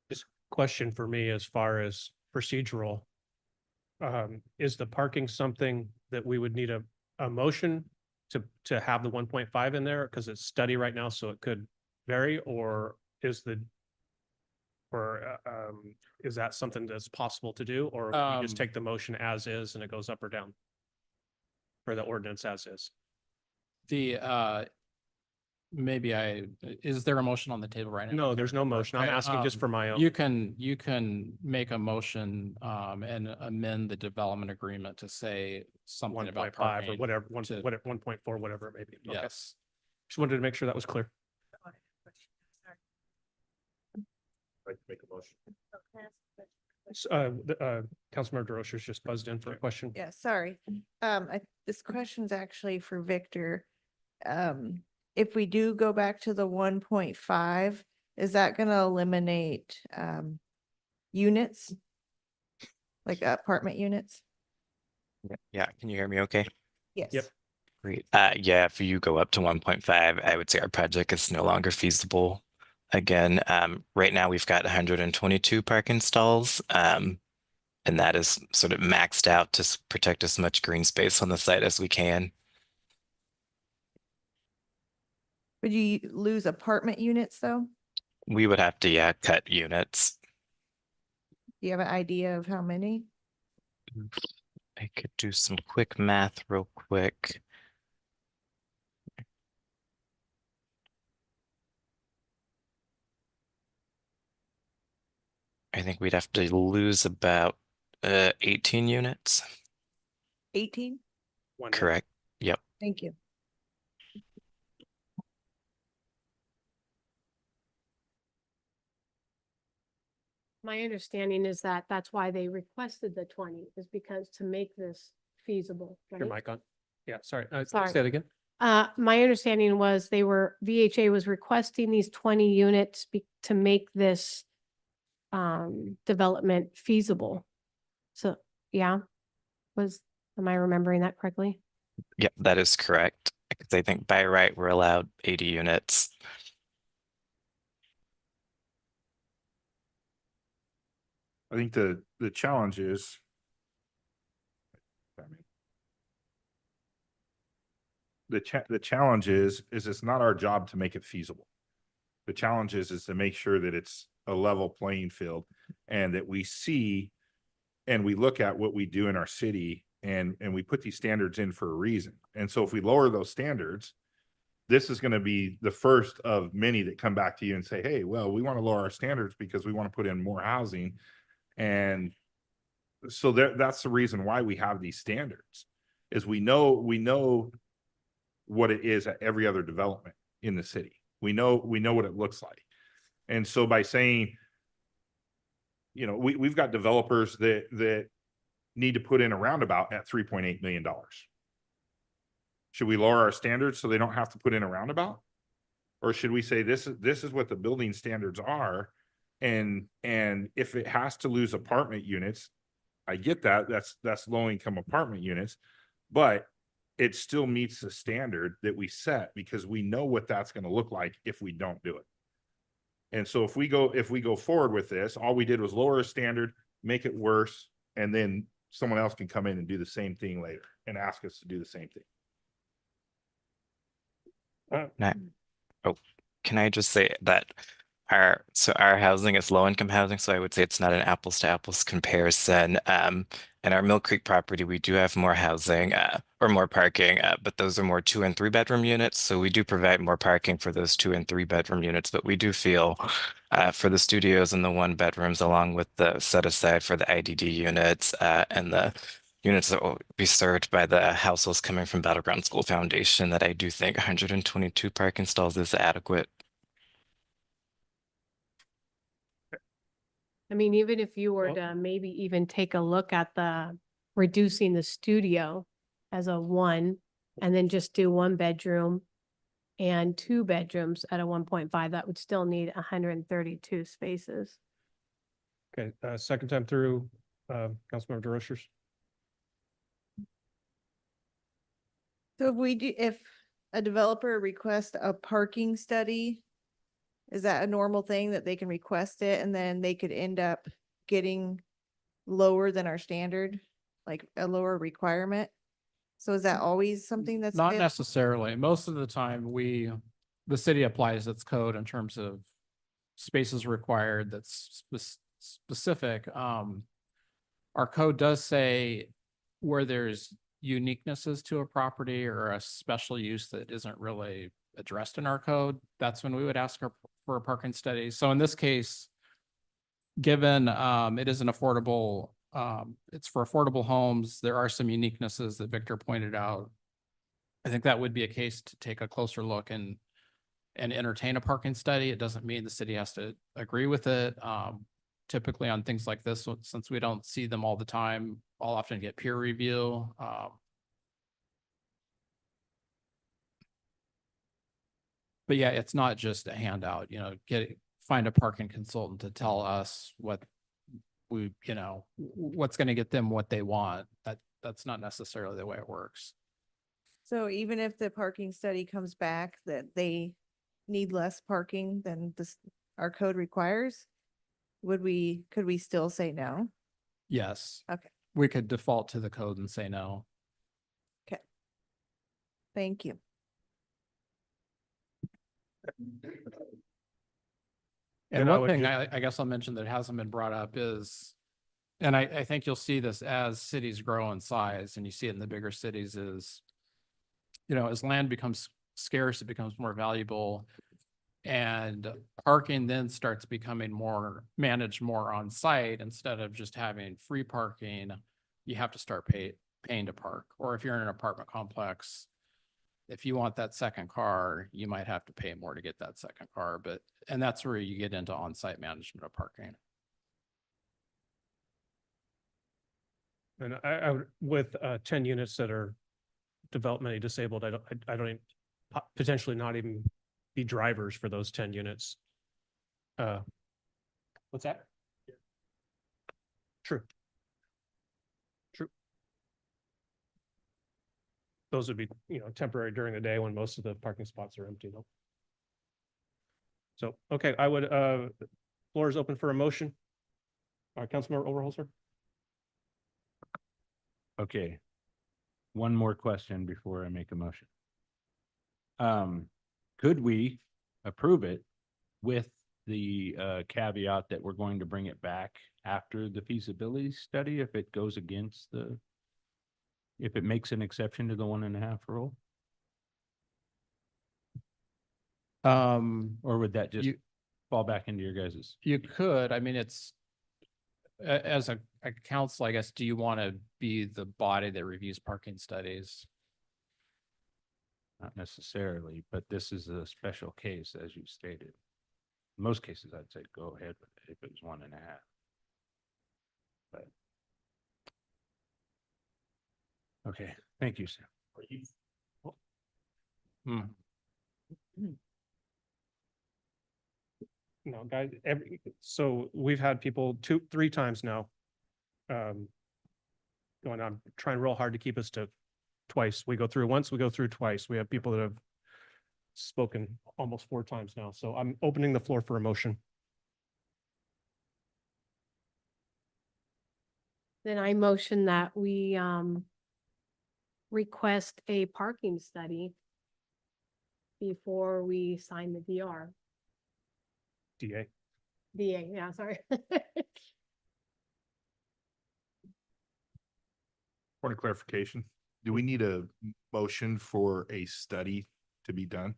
Just question for me as far as procedural. Is the parking something that we would need a motion to have the 1.5 in there? Because it's study right now, so it could vary, or is that something that's possible to do, or you just take the motion as is and it goes up or down? For the ordinance as is? Is there a motion on the table right now? No, there's no motion. I'm asking just for my own. You can make a motion and amend the development agreement to say something about 1.5 or parking. whatever, 1.4, whatever it may be. Okay. Yes. Just wanted to make sure that was clear. Like to make a motion. Councilmember DeRocher's just buzzed in for a question. Yeah, sorry. This question's actually for Victor. If we do go back to the 1.5, is that gonna eliminate units? like apartment units? Yeah, can you hear me okay? Yes. Yep. Great. Yeah, if you go up to 1.5, I would say our project is no longer feasible. Again, right now we've got 122 parking stalls, and that is sort of maxed out to protect as much green space on the site as we can. Would you lose apartment units though? We would have to, yeah, cut units. Do you have an idea of how many? I could do some quick math real quick. I think we'd have to lose about 18 units. 18? Correct. Yep. Thank you. My understanding is that that's why they requested the 20, is because to make this feasible, Your right? mic on? Yeah, sorry. Sorry. Say it again. My understanding was VHA was requesting these 20 units to make this development feasible. So, yeah, am I remembering that correctly? Yep, that is correct. Because I think by right, we're allowed 80 units. I think the challenge is. The challenge is it's not our job to make it feasible. The challenge is to make sure that it's a level playing field and that we see and we look at what we do in our city and we put these standards in for a reason. And so if we lower those standards, this is going to be the first of many that come back to you and say, hey, well, we want to lower our standards because we want to put in more housing. And so that's the reason why we have these standards is we know what it is at every other development in the city. We know what it looks like. And so by saying, you know, we've got developers that need to put in a roundabout at $3.8 million. Should we lower our standards so they don't have to put in a roundabout? Or should we say this is what the building standards are? And if it has to lose apartment units, I get that. That's low income apartment units, but it still meets the standard that we set because we know what that's going to look like if we don't do it. And so if we go forward with this, all we did was lower a standard, make it worse, and then someone else can come in and do the same thing later and ask us to do the same thing. Can I just say that our housing is low income housing, so I would say it's not an apples to apples comparison. In our Mill Creek property, we do have more housing or more parking, but those are more 2 and 3 bedroom units. So we do provide more parking for those 2 and 3 bedroom units, but we do feel for the studios and the 1 bedrooms, along with the set aside for the IDD units and the units that will be served by the households coming from Battleground School Foundation, that I do think 122 parking stalls is adequate. I mean, even if you were to maybe even take a look at reducing the studio as a 1 and then just do 1 bedroom and 2 bedrooms at a 1.5, that would still need 132 spaces. Okay, second time through, Councilmember DeRochers. So if a developer requests a parking study, is that a normal thing that they can request it and then they could end up getting lower than our standard, like a lower requirement? So is that always something that's Not available? necessarily. Most of the time, the city applies its code in terms of spaces required that's specific. Our code does say where there's uniquenesses to a property or a special use that isn't really addressed in our code, that's when we would ask for a parking study. So in this case, given it is an affordable, it's for affordable homes, there are some uniquenesses that Victor pointed out. I think that would be a case to take a closer look and entertain a parking study. It doesn't mean the city has to agree with it. Typically on things like this, since we don't see them all the time, I'll often get peer review. But yeah, it's not just a handout, find a parking consultant to tell us what we, what's going to get them what they want. That's not necessarily the way it works. So even if the parking study comes back that they need less parking than our code requires, could we still say no? Yes. Okay, We could default to the code and say no. thank you. And And I one would thing ju- I guess I'll mention that hasn't been brought up is, and I think you'll see this as cities grow in size and you see it in the bigger cities is, as land becomes scarce, it becomes more valuable. And parking then starts becoming managed more on site instead of just having free parking. You have to start paying to park. Or if you're in an apartment complex, if you want that second car, you might have to pay more to get that second car. And that's where you get into on-site management of parking. And I would, with 10 units that are developmentally disabled, I don't even, potentially not even be drivers for those 10 units. What's that? True. Those would be, temporary during the day when most of the parking spots are empty though. So, okay, I would, floor is open for a motion. Councilmember Overholser? Okay. One more question before I make a motion. Could we approve it with the caveat that we're going to bring it back after the feasibility study if it goes against if it makes an exception to the 1.5 rule? Or would that just fall back into your guys's? You could, I mean, it's, as a council, I guess, do you want to be the body that reviews parking studies? Not necessarily, but this is a special case, as you stated. In most cases, I'd say go ahead with it if it was 1.5. But. Okay, thank you, Sam. No, guys, so we've had people 3 times now. Going on, trying real hard to keep us to twice. We go through once, we go through twice. We have people that have spoken almost 4 times now. So I'm opening the floor for a motion. Then I motion that we request a parking study before we sign the DR. DA. DA, yeah, sorry. Point of clarification, do we need a motion for a study to be done?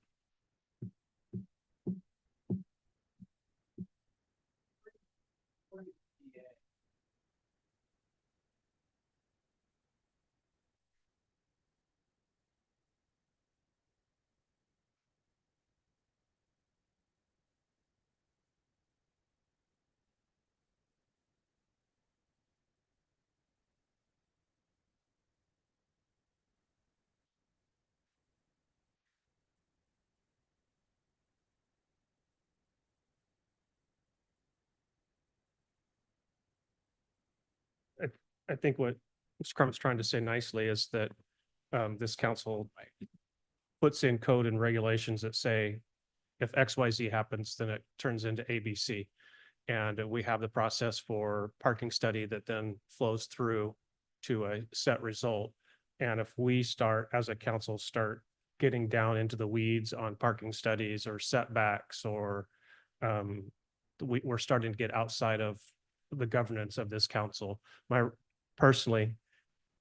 I think what Mr. Crumit's trying to say nicely is that this council puts in code and regulations that say if XYZ happens, then it turns into ABC. And we have the process for parking study that then flows through to a set result. And if we as a council, start getting down into the weeds on parking studies or setbacks, or we're starting to get outside of the governance of this council. Personally,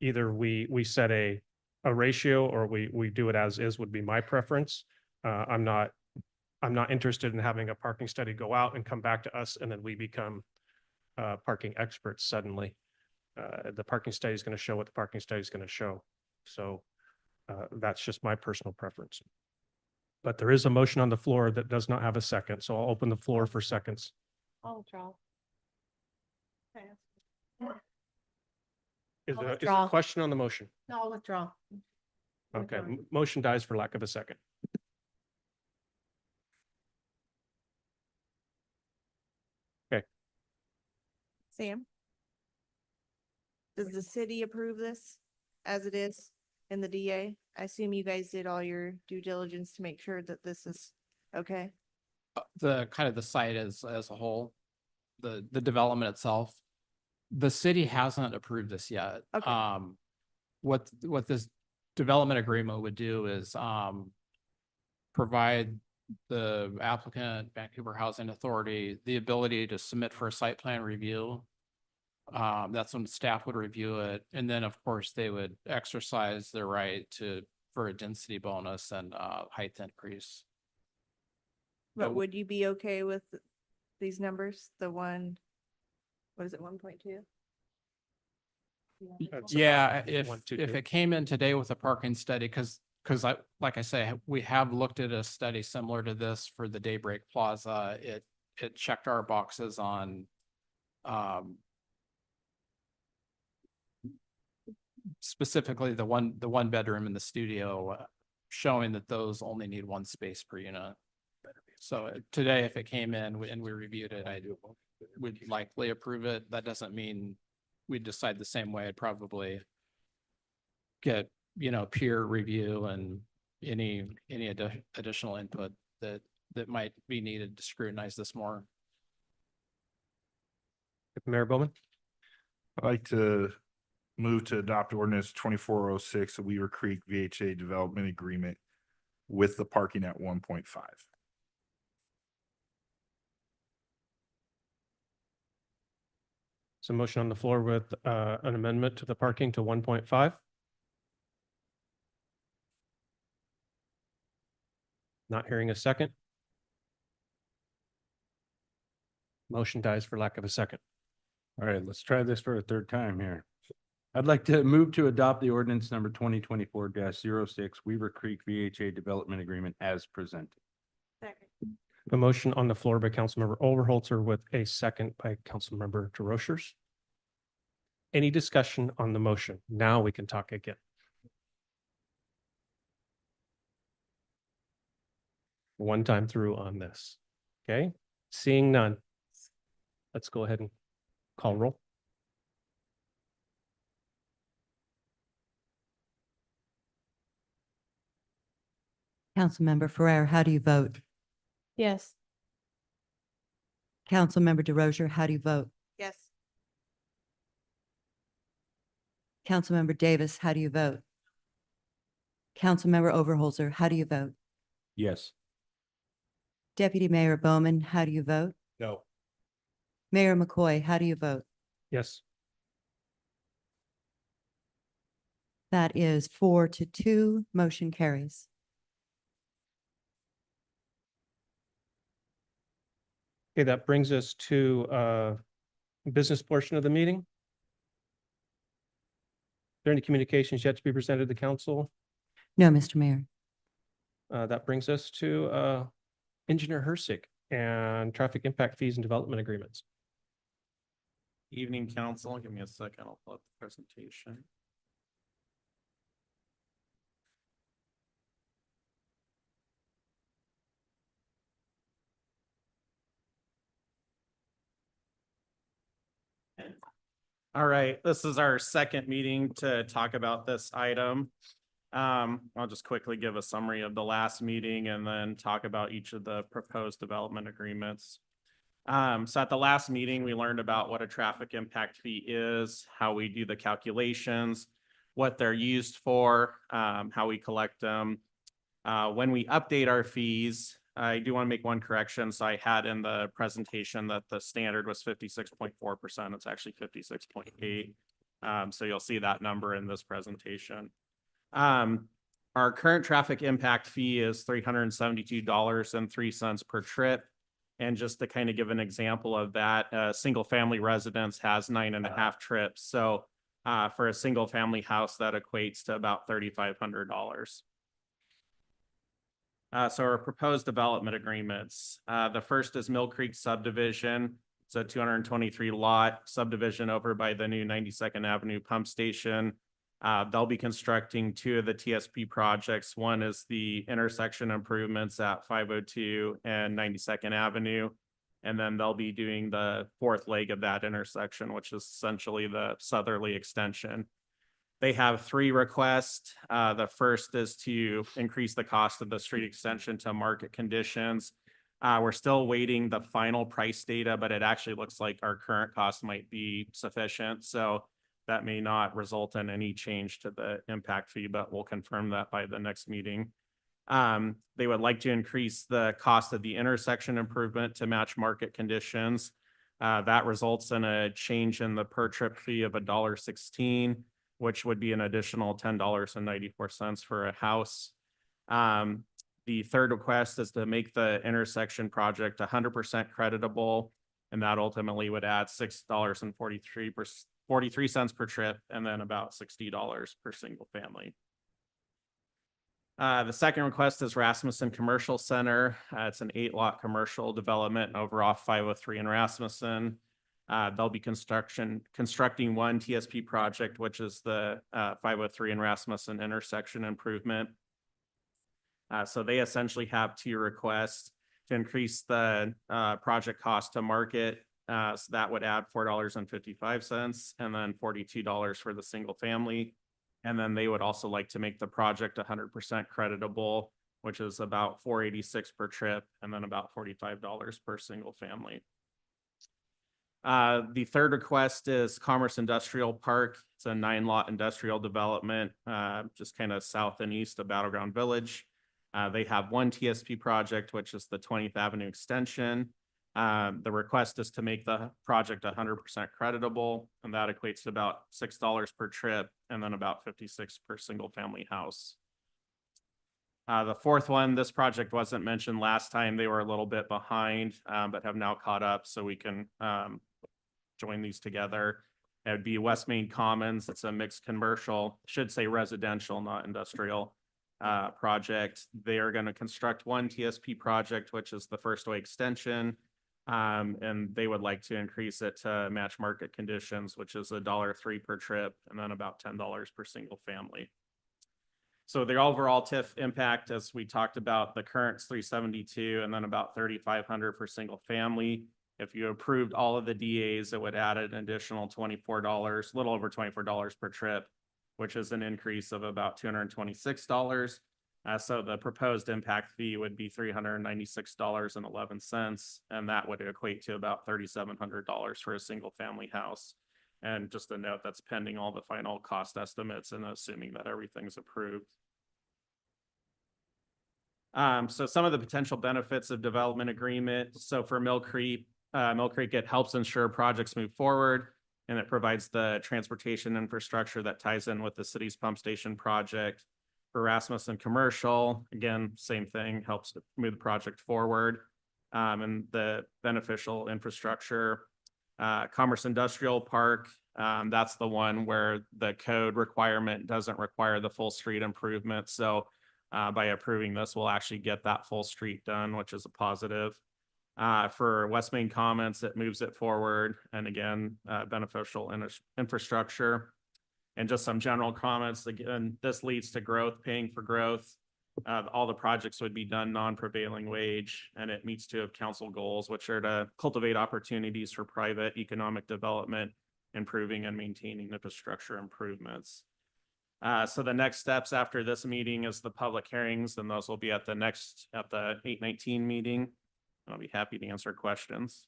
either we set a ratio or we do it as is would be my preference. I'm not interested in having a parking study go out and come back to us and then we become parking experts suddenly. The parking study is going to show what the parking study is going to show. So that's just my personal preference. But there is a motion on the floor that does not have a second. So I'll open the floor for seconds. I'll withdraw. Is I'll there a withdraw. question on the motion? No, I'll withdraw. Okay, motion dies for lack of a second. Okay. Sam? Does the city approve this as it is in the DA? I assume you guys did all your due diligence to make sure that this is okay. The kind of the site as a whole, the development itself. The city hasn't approved this yet. Okay. What this development agreement would do is provide the applicant, Vancouver Housing Authority, the ability to submit for a site plan review. That's when staff would review it, and then of course they would exercise their right for a density bonus and height increase. But would you be okay with these numbers? The one, what is it, 1.2? Yeah, if 122. it came in today with a parking study, because like I say, we have looked at a study similar to this for the Daybreak Plaza. It checked our boxes on specifically the one bedroom in the studio, showing that those only need one space per unit. So today, if it came in and we reviewed it, I would likely approve it. That doesn't mean we'd decide the same way. I'd probably get, peer review and any additional input that might be needed to scrutinize this more. Mayor Bowman? I'd like to move to adopt ordinance 2406, the Weaver Creek VHA development agreement with the parking at 1.5. So motion on the floor with an amendment to the parking to 1.5. Not hearing a second. Motion dies for lack of a second. All right, let's try this for a third time here. I'd like to move to adopt the ordinance number 2024-06 Weaver Creek VHA Development Agreement as presented. A motion on the floor by Councilmember Overholzer with a second by Councilmember DeRochers. Any discussion on the motion? Now we can talk again. One time through on this. Okay, seeing none. Let's go ahead and call roll. Councilmember Ferrer, how do you vote? Yes. Councilmember DeRozier, how do you vote? Yes. Councilmember Davis, how do you vote? Councilmember Overholzer, how do you vote? Yes. Deputy Mayor Bowman, how do you vote? No. Mayor McCoy, how do you vote? Yes. That is 4-2, motion carries. Okay, that brings us to business portion of the meeting. Are there any communications yet to be presented to the council? No, Mr. Mayor. That brings us to Engineer Hersig and traffic impact fees and development agreements. Evening, council. Give me a second. I'll pull up the presentation. All right, this is our second meeting to talk about this item. I'll just quickly give a summary of the last meeting and then talk about each of the proposed development agreements. So at the last meeting, we learned about what a traffic impact fee is, how we do the calculations, what they're used for, how we collect them. When we update our fees, I do want to make one correction. So I had in the presentation that the standard was 56.4%. It's actually 56.8. So you'll see that number in this presentation. Our current traffic impact fee is $372.03 per trip. And just to kind of give an example of that, a single family residence has 9.5 trips. So for a single family house, that equates to about $3,500. So our proposed development agreements. The first is Mill Creek subdivision. It's a 223 lot subdivision over by the new 92nd Avenue pump station. They'll be constructing 2 of the TSP projects. One is the intersection improvements at 502 and 92nd Avenue. And then they'll be doing the fourth leg of that intersection, which is essentially the southerly extension. They have 3 requests. The first is to increase the cost of the street extension to market conditions. We're still waiting the final price data, but it actually looks like our current cost might be sufficient. So that may not result in any change to the impact fee, but we'll confirm that by the next meeting. They would like to increase the cost of the intersection improvement to match market conditions. That results in a change in the per trip fee of $1.16, which would be an additional $10.94 for a house. The third request is to make the intersection project 100% creditable, and that ultimately would add $6.43 per trip, and then about $60 per single family. The second request is Rasmussen Commercial Center. It's an 8-lot commercial development over off 503 in Rasmussen. They'll be constructing one TSP project, which is the 503 in Rasmussen intersection improvement. So they essentially have 2 requests to increase the project cost to market. So that would add $4.55 and then $42 for the single family. And then they would also like to make the project 100% creditable, which is about $4.86 per trip and then about $45 per single family. The third request is Commerce Industrial Park. It's a 9-lot industrial development, just kind of south and east of Battleground Village. They have one TSP project, which is the 20th Avenue extension. The request is to make the project 100% creditable, and that equates to about $6 per trip and then about $56 per single family house. The fourth one, this project wasn't mentioned last time. They were a little bit behind, but have now caught up, so we can join these together. It would be West Main Commons. It's a mixed commercial, should say residential, not industrial project. They are going to construct one TSP project, which is the First Way extension. And they would like to increase it to match market conditions, which is $1.03 per trip and then about $10 per single family. So the overall TIF impact, as we talked about, the current is $372 and then about $3,500 for single family. If you approved all of the DAs, it would add an additional $24, a little over $24 per trip, which is an increase of about $226. So the proposed impact fee would be $396.11, and that would equate to about $3,700 for a single family house. And just a note, that's pending all the final cost estimates and assuming that everything's approved. So some of the potential benefits of development agreement. So for Mill Creek, it helps ensure projects move forward, and it provides the transportation infrastructure that ties in with the city's pump station project. For Rasmussen Commercial, again, same thing, helps to move the project forward, and the beneficial infrastructure. Commerce Industrial Park, that's the one where the code requirement doesn't require the full street improvement. So by approving this, we'll actually get that full street done, which is a positive. For West Main Commons, it moves it forward, and again, beneficial infrastructure. And just some general comments. Again, this leads to growth, paying for growth. All the projects would be done non-prevailing wage, and it meets 2 of council goals, which are to cultivate opportunities for private economic development, improving and maintaining infrastructure improvements. So the next steps after this meeting is the public hearings, and those will be at the 8/19 meeting. I'll be happy to answer questions.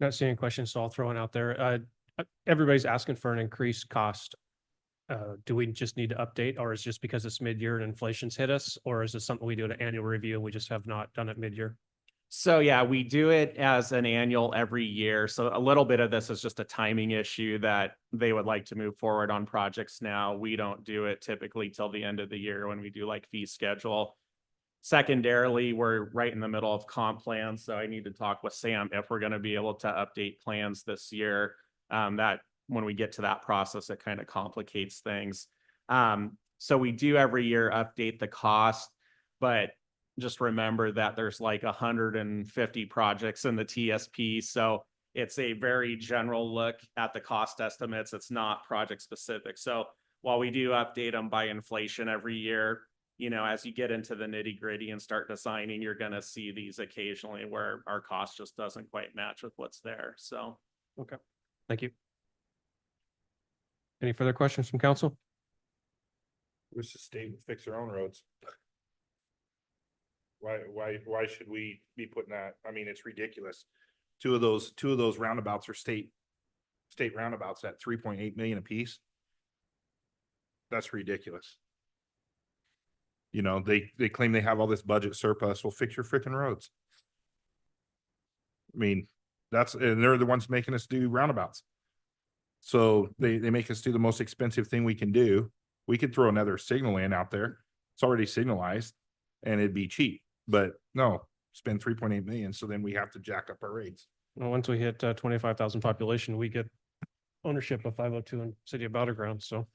Not seeing any questions, so I'll throw one out there. Everybody's asking for an increased cost. Do we just need to update, or is it just because it's mid-year and inflation's hit us, or is it something we do at an annual review and we just have not done it mid-year? So yeah, we do it as an annual every year. So a little bit of this is just a timing issue that they would like to move forward on projects now. We don't do it typically till the end of the year when we do like fee schedule. Secondarily, we're right in the middle of comp plans, so I need to talk with Sam if we're going to be able to update plans this year. That when we get to that process, it kind of complicates things. So we do every year update the cost, but just remember that there's like 150 projects in the TSP. So it's a very general look at the cost estimates. It's not project specific. So while we do update them by inflation every year, you know, as you get into the nitty gritty and start designing, you're gonna see these occasionally where our cost just doesn't quite match with what's there, so. Okay, thank you. Any further questions from council? Wish the state would fix their own roads. Why should we be putting that? I mean, it's ridiculous. Two of those roundabouts are state roundabouts at 3.8 million apiece. That's ridiculous. You know, they claim they have all this budget surplus. Well, fix your freaking roads. I mean, and they're the ones making us do roundabouts. So they make us do the most expensive thing we can do. We could throw another signal in out there. It's already signalized and it'd be cheap, but no, spend 3.8 million. So then we have to jack up our rates. Well, once we hit 25,000 population, we get ownership of 502 in city of Battleground, so.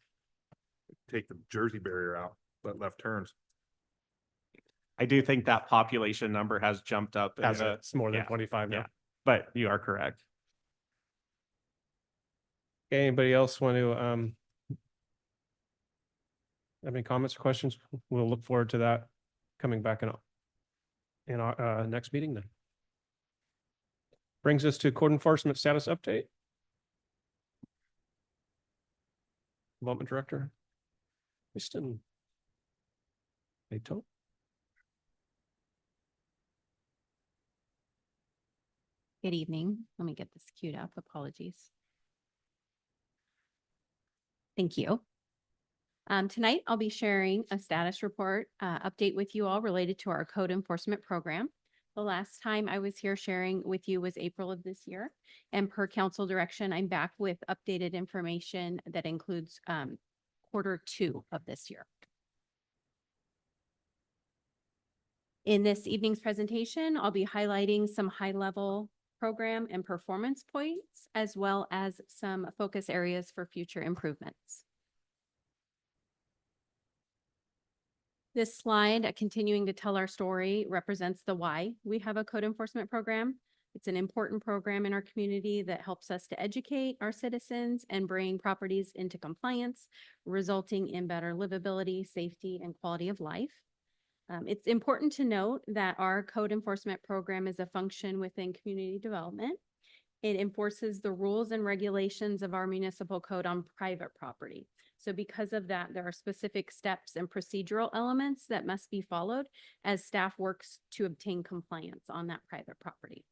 Take the Jersey barrier out, but left turns. I do think that population number has jumped up. As it's more than yeah, 25 now. yeah, but you are correct. Anybody else want to have any comments or questions? We'll look forward to that coming back in our next meeting then. Brings us to code enforcement status update. Development Director. Kristen. Leto. Good evening. Let me get this queued up. Apologies. Thank you. Tonight, I'll be sharing a status report update with you all related to our code enforcement program. The last time I was here sharing with you was April of this year. And per council direction, I'm back with updated information that includes Q2 of this year. In this evening's presentation, I'll be highlighting some high-level program and performance points, as well as some focus areas for future improvements. This slide, continuing to tell our story, represents the why we have a code enforcement program. It's an important program in our community that helps us to educate our citizens and bring properties into compliance, resulting in better livability, safety, and quality of life. It's important to note that our code enforcement program is a function within community development. It enforces the rules and regulations of our municipal code on private property. So because of that, there are specific steps and procedural elements that must be followed as staff works to obtain compliance on that private property.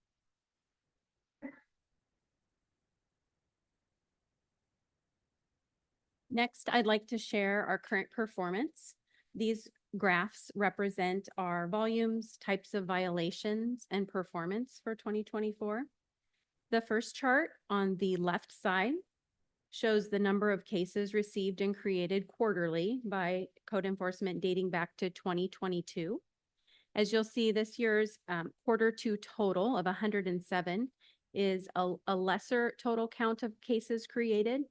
Next, I'd like to share our current performance. These graphs represent our volumes, types of violations, and performance for 2024. The first chart on the left side shows the number of cases received and created quarterly by code enforcement dating back to 2022. As you'll see, this year's Q2 total of 107 is a lesser total count of cases created.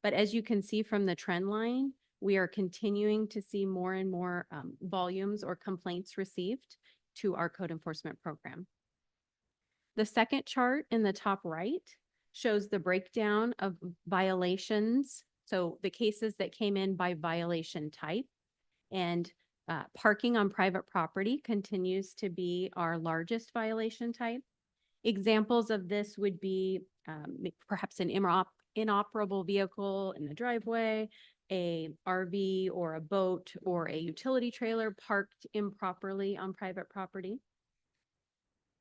But as you can see from the trend line, we are continuing to see more and more volumes or complaints received to our code enforcement program. The second chart in the top right shows the breakdown of violations. So the cases that came in by violation type, and parking on private property continues to be our largest violation type. Examples of this would be perhaps an inoperable vehicle in the driveway, a RV or a boat or a utility trailer parked improperly on private property.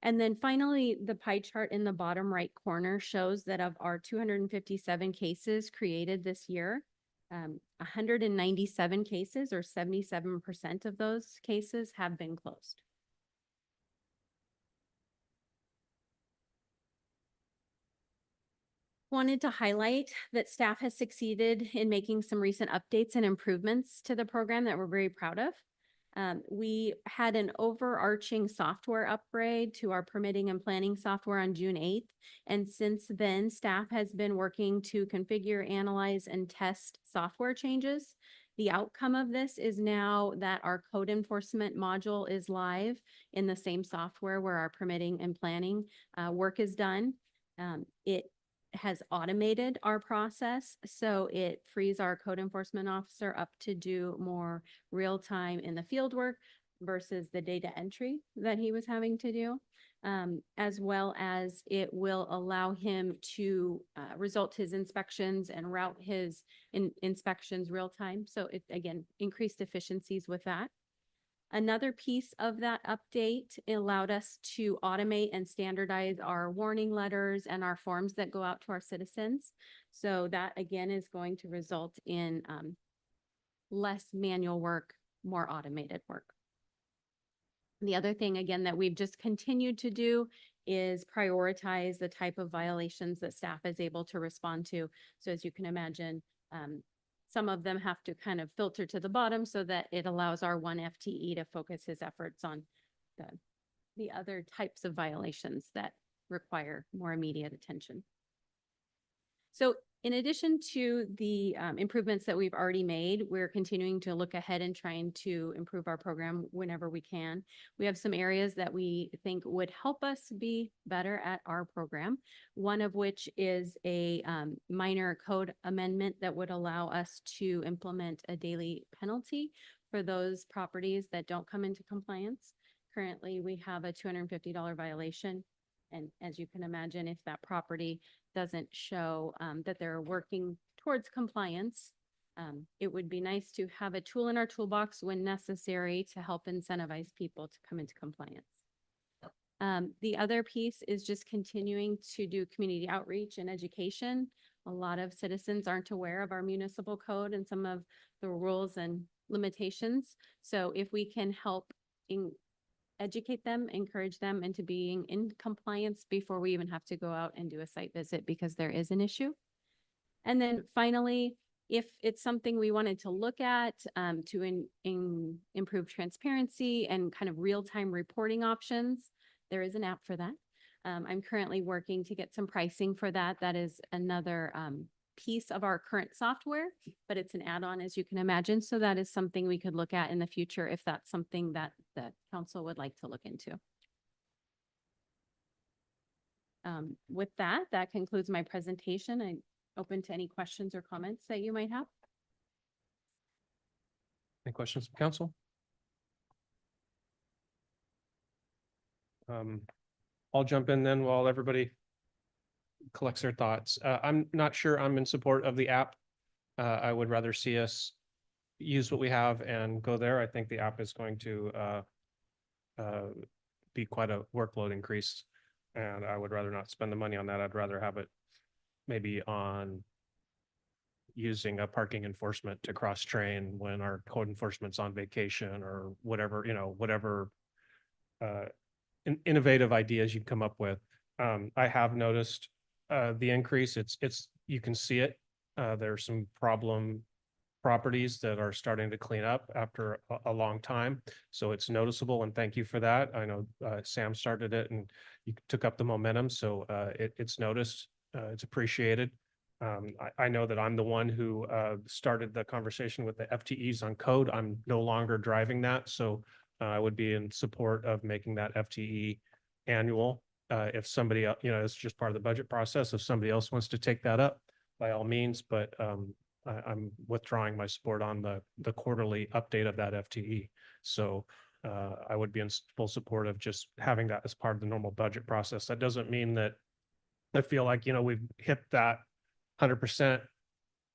And then finally, the pie chart in the bottom right corner shows that of our 257 cases created this year, 197 cases or 77% of those cases have been closed. Wanted to highlight that staff has succeeded in making some recent updates and improvements to the program that we're very proud of. We had an overarching software upgrade to our permitting and planning software on June 8th. And since then, staff has been working to configure, analyze, and test software changes. The outcome of this is now that our code enforcement module is live in the same software where our permitting and planning work is done. It has automated our process. So it frees our code enforcement officer up to do more real time in the field work versus the data entry that he was having to do. As well as it will allow him to result his inspections and route his inspections real time. So it, again, increased efficiencies with that. Another piece of that update allowed us to automate and standardize our warning letters and our forms that go out to our citizens. So that again is going to result in less manual work, more automated work. The other thing, again, that we've just continued to do is prioritize the type of violations that staff is able to respond to. So as you can imagine, some of them have to kind of filter to the bottom so that it allows our one FTE to focus his efforts on the other types of violations that require more immediate attention. So in addition to the improvements that we've already made, we're continuing to look ahead and trying to improve our program whenever we can. We have some areas that we think would help us be better at our program. One of which is a minor code amendment that would allow us to implement a daily penalty for those properties that don't come into compliance. Currently, we have a $250 violation. And as you can imagine, if that property doesn't show that they're working towards compliance, it would be nice to have a tool in our toolbox when necessary to help incentivize people to come into compliance. The other piece is just continuing to do community outreach and education. A lot of citizens aren't aware of our municipal code and some of the rules and limitations. So if we can help educate them, encourage them into being in compliance before we even have to go out and do a site visit because there is an issue. And then finally, if it's something we wanted to look at to improve transparency and kind of real-time reporting options, there is an app for that. I'm currently working to get some pricing for that. That is another piece of our current software, but it's an add-on, as you can imagine. So that is something we could look at in the future if that's something that the council would like to look into. With that, that concludes my presentation. I'm open to any questions or comments that you might have. Any questions from council? I'll jump in then while everybody collects their thoughts. I'm not sure I'm in support of the app. I would rather see us use what we have and go there. I think the app is going to be quite a workload increase, and I would rather not spend the money on that. I'd rather have it maybe on using a parking enforcement to cross-train when our code enforcement's on vacation or whatever, you know, whatever innovative ideas you come up with. I have noticed the increase. It's you can see it. There's some problem properties that are starting to clean up after a long time. So it's noticeable, and thank you for that. I know Sam started it and you took up the momentum. So it's noticed, it's appreciated. I know that I'm the one who started the conversation with the FTEs on code. I'm no longer driving that. So I would be in support of making that FTE annual. If somebody, you know, it's just part of the budget process. If somebody else wants to take that up, by all means, but I'm withdrawing my support on the quarterly update of that FTE. So I would be in full support of just having that as part of the normal budget process. That doesn't mean that I feel like, you know, we've hit that 100%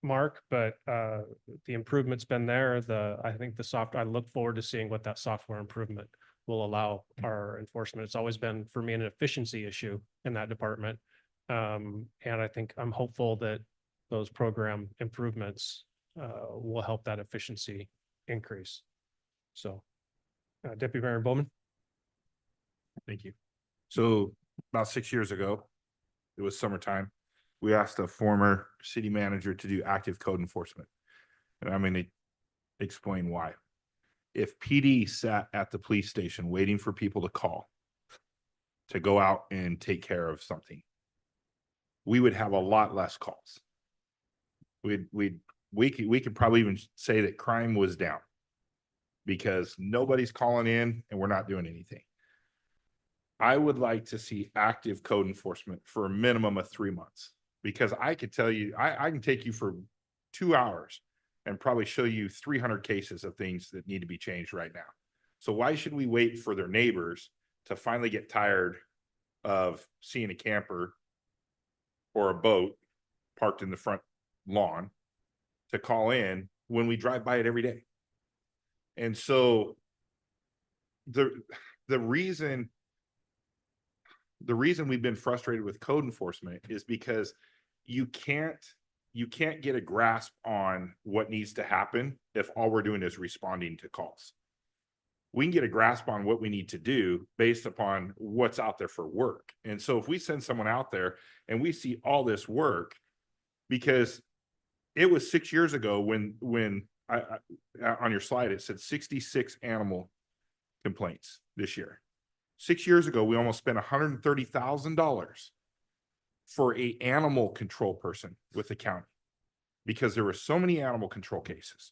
mark, but the improvement's been there. I think I look forward to seeing what that software improvement will allow our enforcement. It's always been for me an efficiency issue in that department. And I think I'm hopeful that those program improvements will help that efficiency increase. So Deputy Mayor Bowman. Thank you. So about 6 years ago, it was summertime. We asked a former city manager to do active code enforcement. And I'm going to explain why. If PD sat at the police station waiting for people to call to go out and take care of something, we would have a lot less calls. We could probably even say that crime was down because nobody's calling in and we're not doing anything. I would like to see active code enforcement for a minimum of 3 months because I could tell you, I can take you for 2 hours and probably show you 300 cases of things that need to be changed right now. So why should we wait for their neighbors to finally get tired of seeing a camper or a boat parked in the front lawn to call in when we drive by it every day? And so the reason we've been frustrated with code enforcement is because you can't get a grasp on what needs to happen if all we're doing is responding to calls. We can get a grasp on what we need to do based upon what's out there for work. And so if we send someone out there and we see all this work, because it was 6 years ago when I on your slide, it said 66 animal complaints this year. 6 years ago, we almost spent $130,000 for an animal control person with the county because there were so many animal control cases.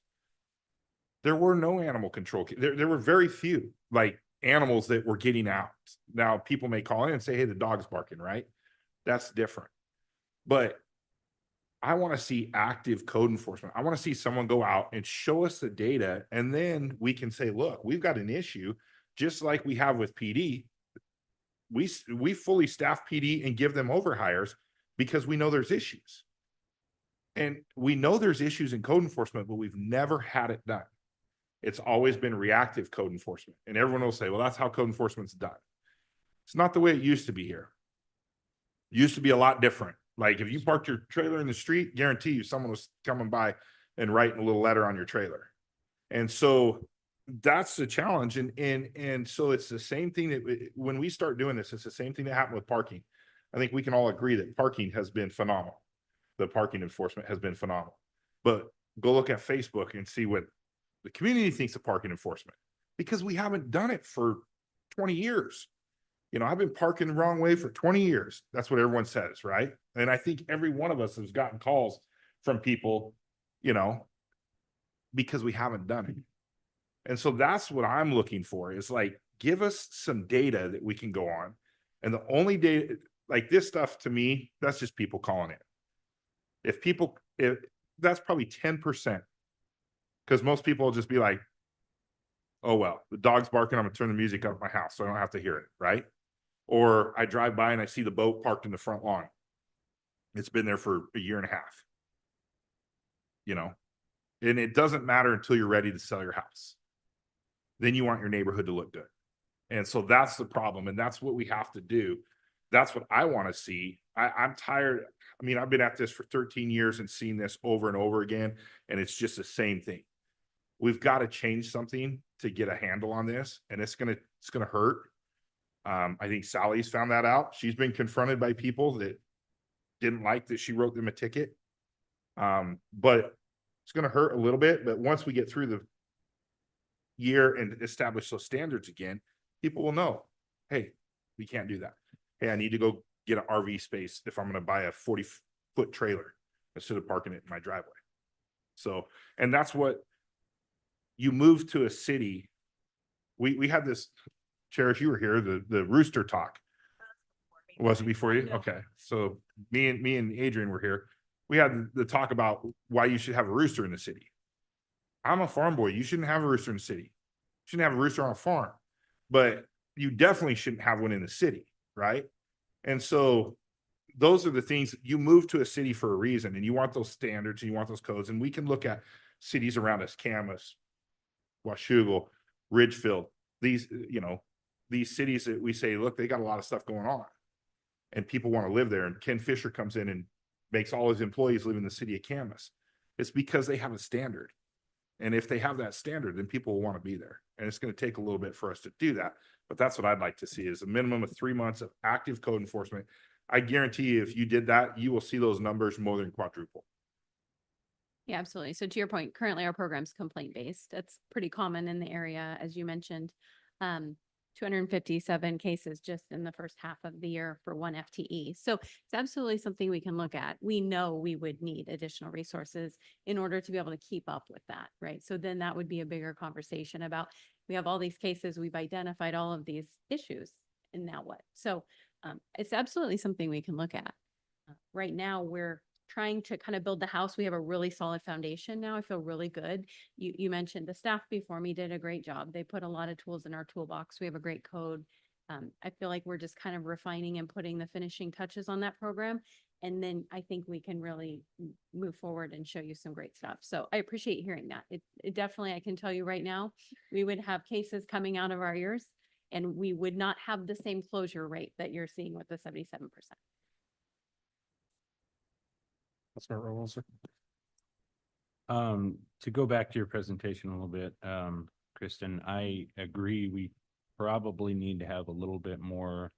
There were no animal control. There were very few like animals that were getting out. Now people may call in and say, hey, the dog's barking, right? That's different. But I want to see active code enforcement. I want to see someone go out and show us the data. And then we can say, look, we've got an issue just like we have with PD. We fully staff PD and give them overhires because we know there's issues. And we know there's issues in code enforcement, but we've never had it done. It's always been reactive code enforcement. And everyone will say, well, that's how code enforcement's done. It's not the way it used to be here. It used to be a lot different. Like if you parked your trailer in the street, guarantee you someone was coming by and writing a little letter on your trailer. And so that's the challenge. And so it's the same thing that when we start doing this, it's the same thing that happened with parking. I think we can all agree that parking has been phenomenal. The parking enforcement has been phenomenal. But go look at Facebook and see what the community thinks of parking enforcement, because we haven't done it for 20 years. You know, I've been parking the wrong way for 20 years. That's what everyone says, right? And I think every one of us has gotten calls from people, you know, because we haven't done it. And so that's what I'm looking for is like, give us some data that we can go on. And the only data like this stuff to me, that's just people calling it. If that's probably 10%, because most people will just be like, oh, well, the dog's barking, I'm gonna turn the music up at my house so I don't have to hear it, right? Or I drive by and I see the boat parked in the front lawn. It's been there for a year and a half. You know, and it doesn't matter until you're ready to sell your house. Then you want your neighborhood to look good. And so that's the problem. And that's what we have to do. That's what I want to see. I'm tired. I mean, I've been at this for 13 years and seen this over and over again, and it's just the same thing. We've got to change something to get a handle on this, and it's gonna hurt. I think Sally's found that out. She's been confronted by people that didn't like that she wrote them a ticket. But it's gonna hurt a little bit. But once we get through the year and establish those standards again, people will know, hey, we can't do that. Hey, I need to go get an RV space if I'm going to buy a 40-foot trailer instead of parking it in my driveway. So, and that's what you move to a city. We had this, Cherish, you were here, the rooster talk. Was it before you? Okay. So me and Adrian were here. We had the talk about why you should have a rooster in the city. I'm a farm boy. You shouldn't have a rooster in the city. You shouldn't have a rooster on a farm, but you definitely shouldn't have one in the city, right? And so those are the things. You move to a city for a reason, and you want those standards and you want those codes. And we can look at cities around us, Camas, Washougal, Ridgefield, these, you know, these cities that we say, look, they got a lot of stuff going on and people want to live there. And Ken Fisher comes in and makes all his employees live in the city of Camas. It's because they have a standard. And if they have that standard, then people will want to be there. And it's going to take a little bit for us to do that. But that's what I'd like to see is a minimum of 3 months of active code enforcement. I guarantee you, if you did that, you will see those numbers more than quadruple. Yeah, absolutely. So to your point, currently our program's complaint-based. That's pretty common in the area, as you mentioned. 257 cases just in the first half of the year for one FTE. So it's absolutely something we can look at. We know we would need additional resources in order to be able to keep up with that, right? So then that would be a bigger conversation about, we have all these cases, we've identified all of these issues, and now what? So it's absolutely something we can look at. Right now, we're trying to kind of build the house. We have a really solid foundation now. I feel really good. You mentioned the staff before me did a great job. They put a lot of tools in our toolbox. We have a great code. I feel like we're just kind of refining and putting the finishing touches on that program. And then I think we can really move forward and show you some great stuff. So I appreciate hearing that. It definitely, I can tell you right now, we would have cases coming out of our ears and we would not have the same closure rate that you're seeing with the 77%. Councilmember Wilson. To go back to your presentation a little bit, Kristen, I agree. We probably need to have a little bit more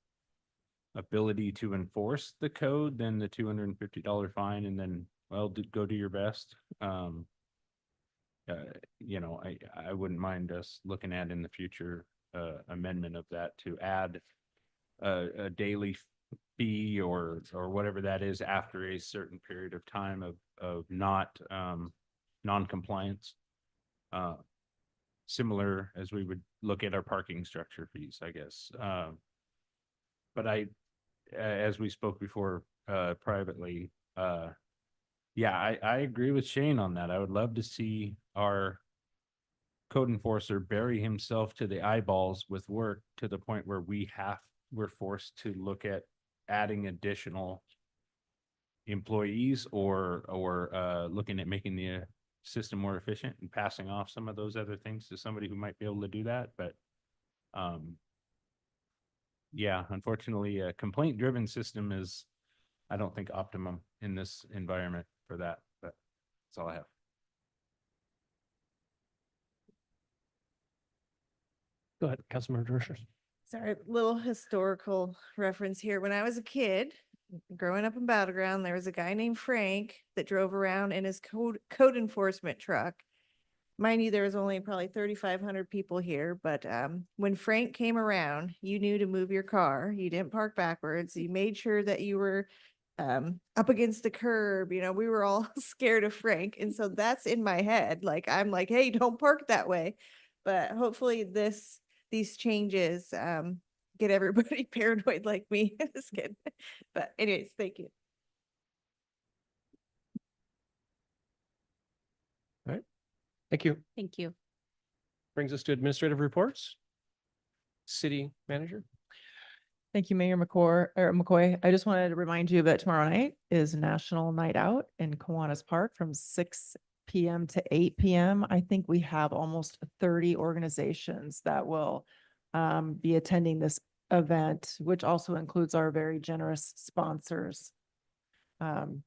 ability to enforce the code than the $250 fine, and then, well, go do your best. You know, I wouldn't mind us looking at in the future, amendment of that to add a daily fee or whatever that is after a certain period of time of not non-compliance. Similar as we would look at our parking structure fees, I guess. But as we spoke before, privately, yeah, I agree with Shane on that. I would love to see our code enforcer bury himself to the eyeballs with work to the point where we're forced to look at adding additional employees or looking at making the system more efficient and passing off some of those other things to somebody who might be able to do that. But yeah, unfortunately, a complaint-driven system is, I don't think, optimum in this environment for that, but that's all I have. Go ahead, Councilmember Dershowitz. Sorry, little historical reference here. When I was a kid, growing up in Battleground, there was a guy named Frank that drove around in his code enforcement truck. Mind you, there was only probably 3,500 people here, but when Frank came around, you knew to move your car. You didn't park backwards. You made sure that you were up against the curb. You know, we were all scared of Frank. And so that's in my head. Like, I'm like, hey, don't park that way. But hopefully these changes get everybody paranoid like me. Just kidding. But anyways, thank you. All right. Thank you. Thank you. Brings us to administrative reports. City manager. Thank you, Mayor McCoy. I just wanted to remind you that tomorrow night is National Night Out in Kiwanis Park from 6 p.m. to 8 p.m. I think we have almost 30 organizations that will be attending this event, which also includes our very generous sponsors.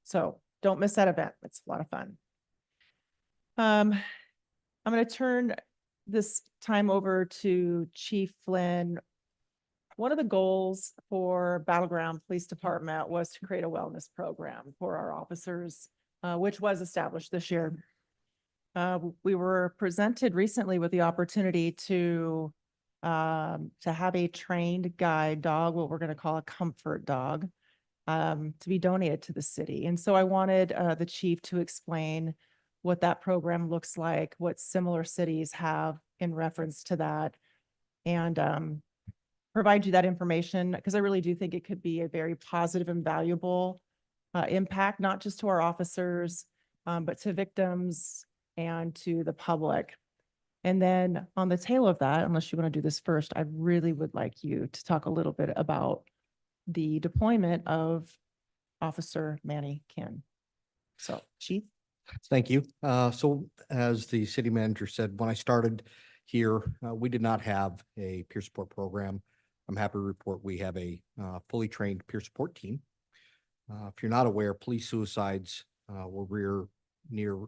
So don't miss that event. It's a lot of fun. I'm going to turn this time over to Chief Flynn. One of the goals for Battleground Police Department was to create a wellness program for our officers, which was established this year. We were presented recently with the opportunity to have a trained guide dog, what we're going to call a comfort dog, to be donated to the city. And so I wanted the chief to explain what that program looks like, what similar cities have in reference to that, and provide you that information, because I really do think it could be a very positive and valuable impact, not just to our officers, but to victims and to the public. And then on the tail of that, unless you want to do this first, I really would like you to talk a little bit about the deployment of Officer Manny Kim. So, Chief. Thank you. So as the city manager said, when I started here, we did not have a peer support program. I'm happy to report we have a fully trained peer support team. If you're not aware, police suicides were near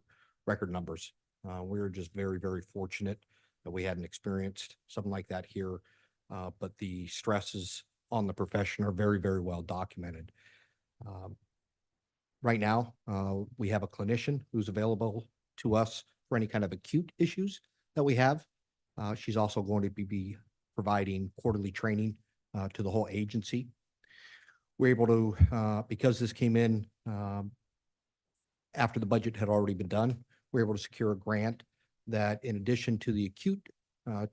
record numbers. We were just very, very fortunate that we hadn't experienced something like that here. But the stresses on the profession are very, very well documented. Right now, we have a clinician who's available to us for any kind of acute issues that we have. She's also going to be providing quarterly training to the whole agency. We're able to, because this came in after the budget had already been done, we're able to secure a grant that, in addition to the acute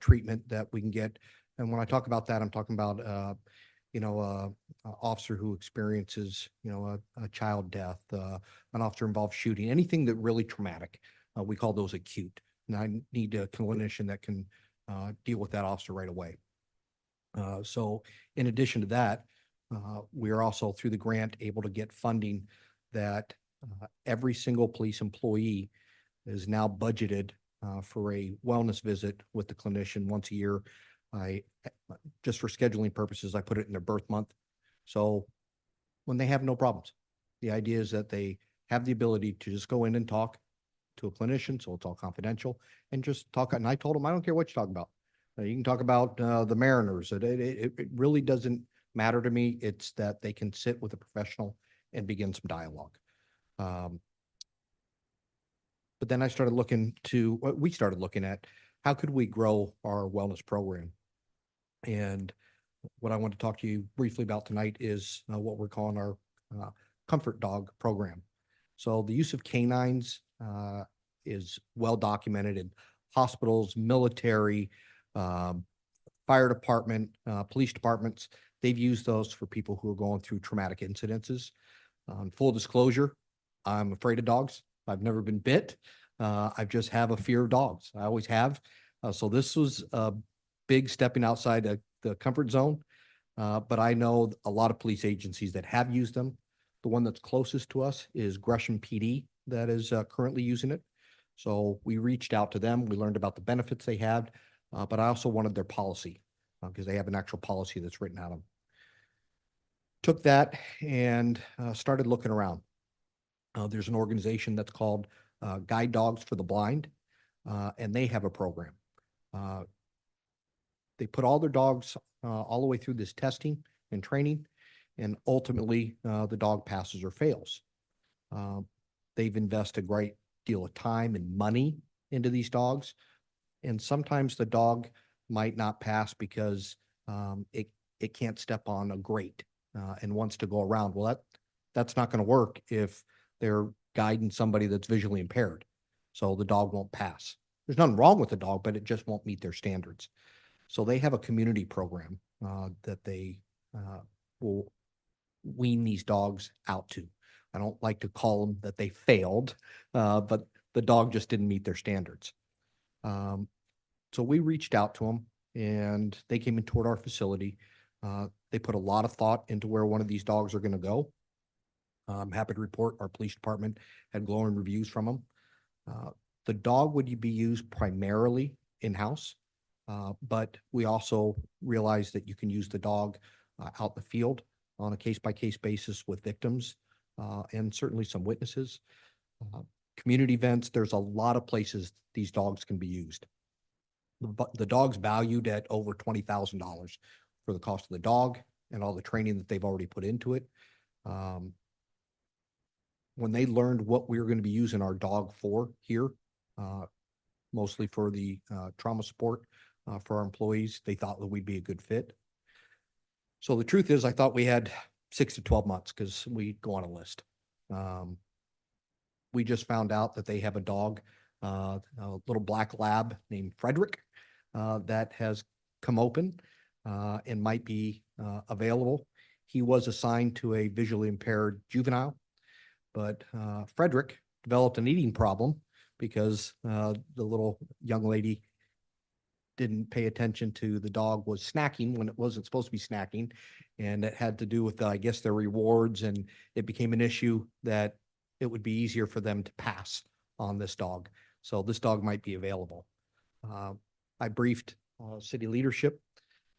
treatment that we can get, and when I talk about that, I'm talking about a officer who experiences, a child death, an officer involved shooting, anything that really traumatic. We call those acute. And I need a clinician that can deal with that officer right away. So in addition to that, we are also through the grant able to get funding that every single police employee is now budgeted for a wellness visit with the clinician once a year. Just for scheduling purposes, I put it in their birth month. So when they have no problems, the idea is that they have the ability to just go in and talk to a clinician, so it's all confidential, and just talk. And I told them, I don't care what you're talking about. You can talk about the Mariners. It really doesn't matter to me. It's that they can sit with a professional and begin some dialogue. But then we started looking at how could we grow our wellness program. And what I want to talk to you briefly about tonight is what we're calling our comfort dog program. So the use of canines is well documented in hospitals, military, fire department, police departments. They've used those for people who are going through traumatic incidences. Full disclosure, I'm afraid of dogs. I've never been bit. I just have a fear of dogs. I always have. So this was a big stepping outside the comfort zone. But I know a lot of police agencies that have used them. The one that's closest to us is Gresham PD that is currently using it. So we reached out to them. We learned about the benefits they had, but I also wanted their policy because they have an actual policy that's written out of them. Took that and started looking around. There's an organization that's called Guide Dogs for the Blind, and they have a program. They put all their dogs all the way through this testing and training, and ultimately the dog passes or fails. They've invested a great deal of time and money into these dogs, and sometimes the dog might not pass because it can't step on a grate and wants to go around. Well, that's not going to work if they're guiding somebody that's visually impaired. So the dog won't pass. There's nothing wrong with the dog, but it just won't meet their standards. So they have a community program that they will wean these dogs out to. I don't like to call them that they failed, but the dog just didn't meet their standards. So we reached out to them and they came and toured our facility. They put a lot of thought into where one of these dogs are going to go. I'm happy to report our police department had glowing reviews from them. The dog would be used primarily in-house, but we also realized that you can use the dog out in the field on a case-by-case basis with victims and certainly some witnesses. Community events, there's a lot of places these dogs can be used. The dog's valued at over $20,000 for the cost of the dog and all the training that they've already put into it. When they learned what we were going to be using our dog for here, mostly for the trauma support for our employees, they thought that we'd be a good fit. So the truth is, I thought we had 6 to 12 months because we go on a list. We just found out that they have a dog, a little black lab named Frederick, that has come open and might be available. He was assigned to a visually impaired juvenile, but Frederick developed an eating problem because the little young lady didn't pay attention to the dog was snacking when it wasn't supposed to be snacking. And it had to do with, I guess, their rewards. And it became an issue that it would be easier for them to pass on this dog. So this dog might be available. I briefed city leadership.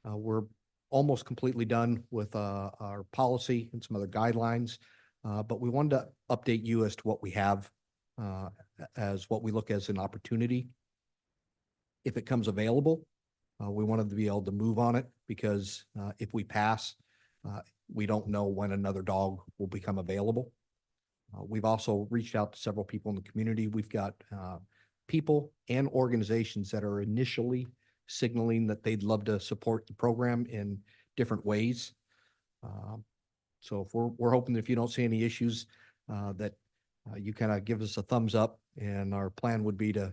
We're almost completely done with our policy and some other guidelines. But we wanted to update you as to what we have as what we look as an opportunity. If it comes available, we wanted to be able to move on it because if we pass, we don't know when another dog will become available. We've also reached out to several people in the community. We've got people and organizations that are initially signaling that they'd love to support the program in different ways. So if we're hoping that if you don't see any issues, that you kind of give us a thumbs up, and our plan would be to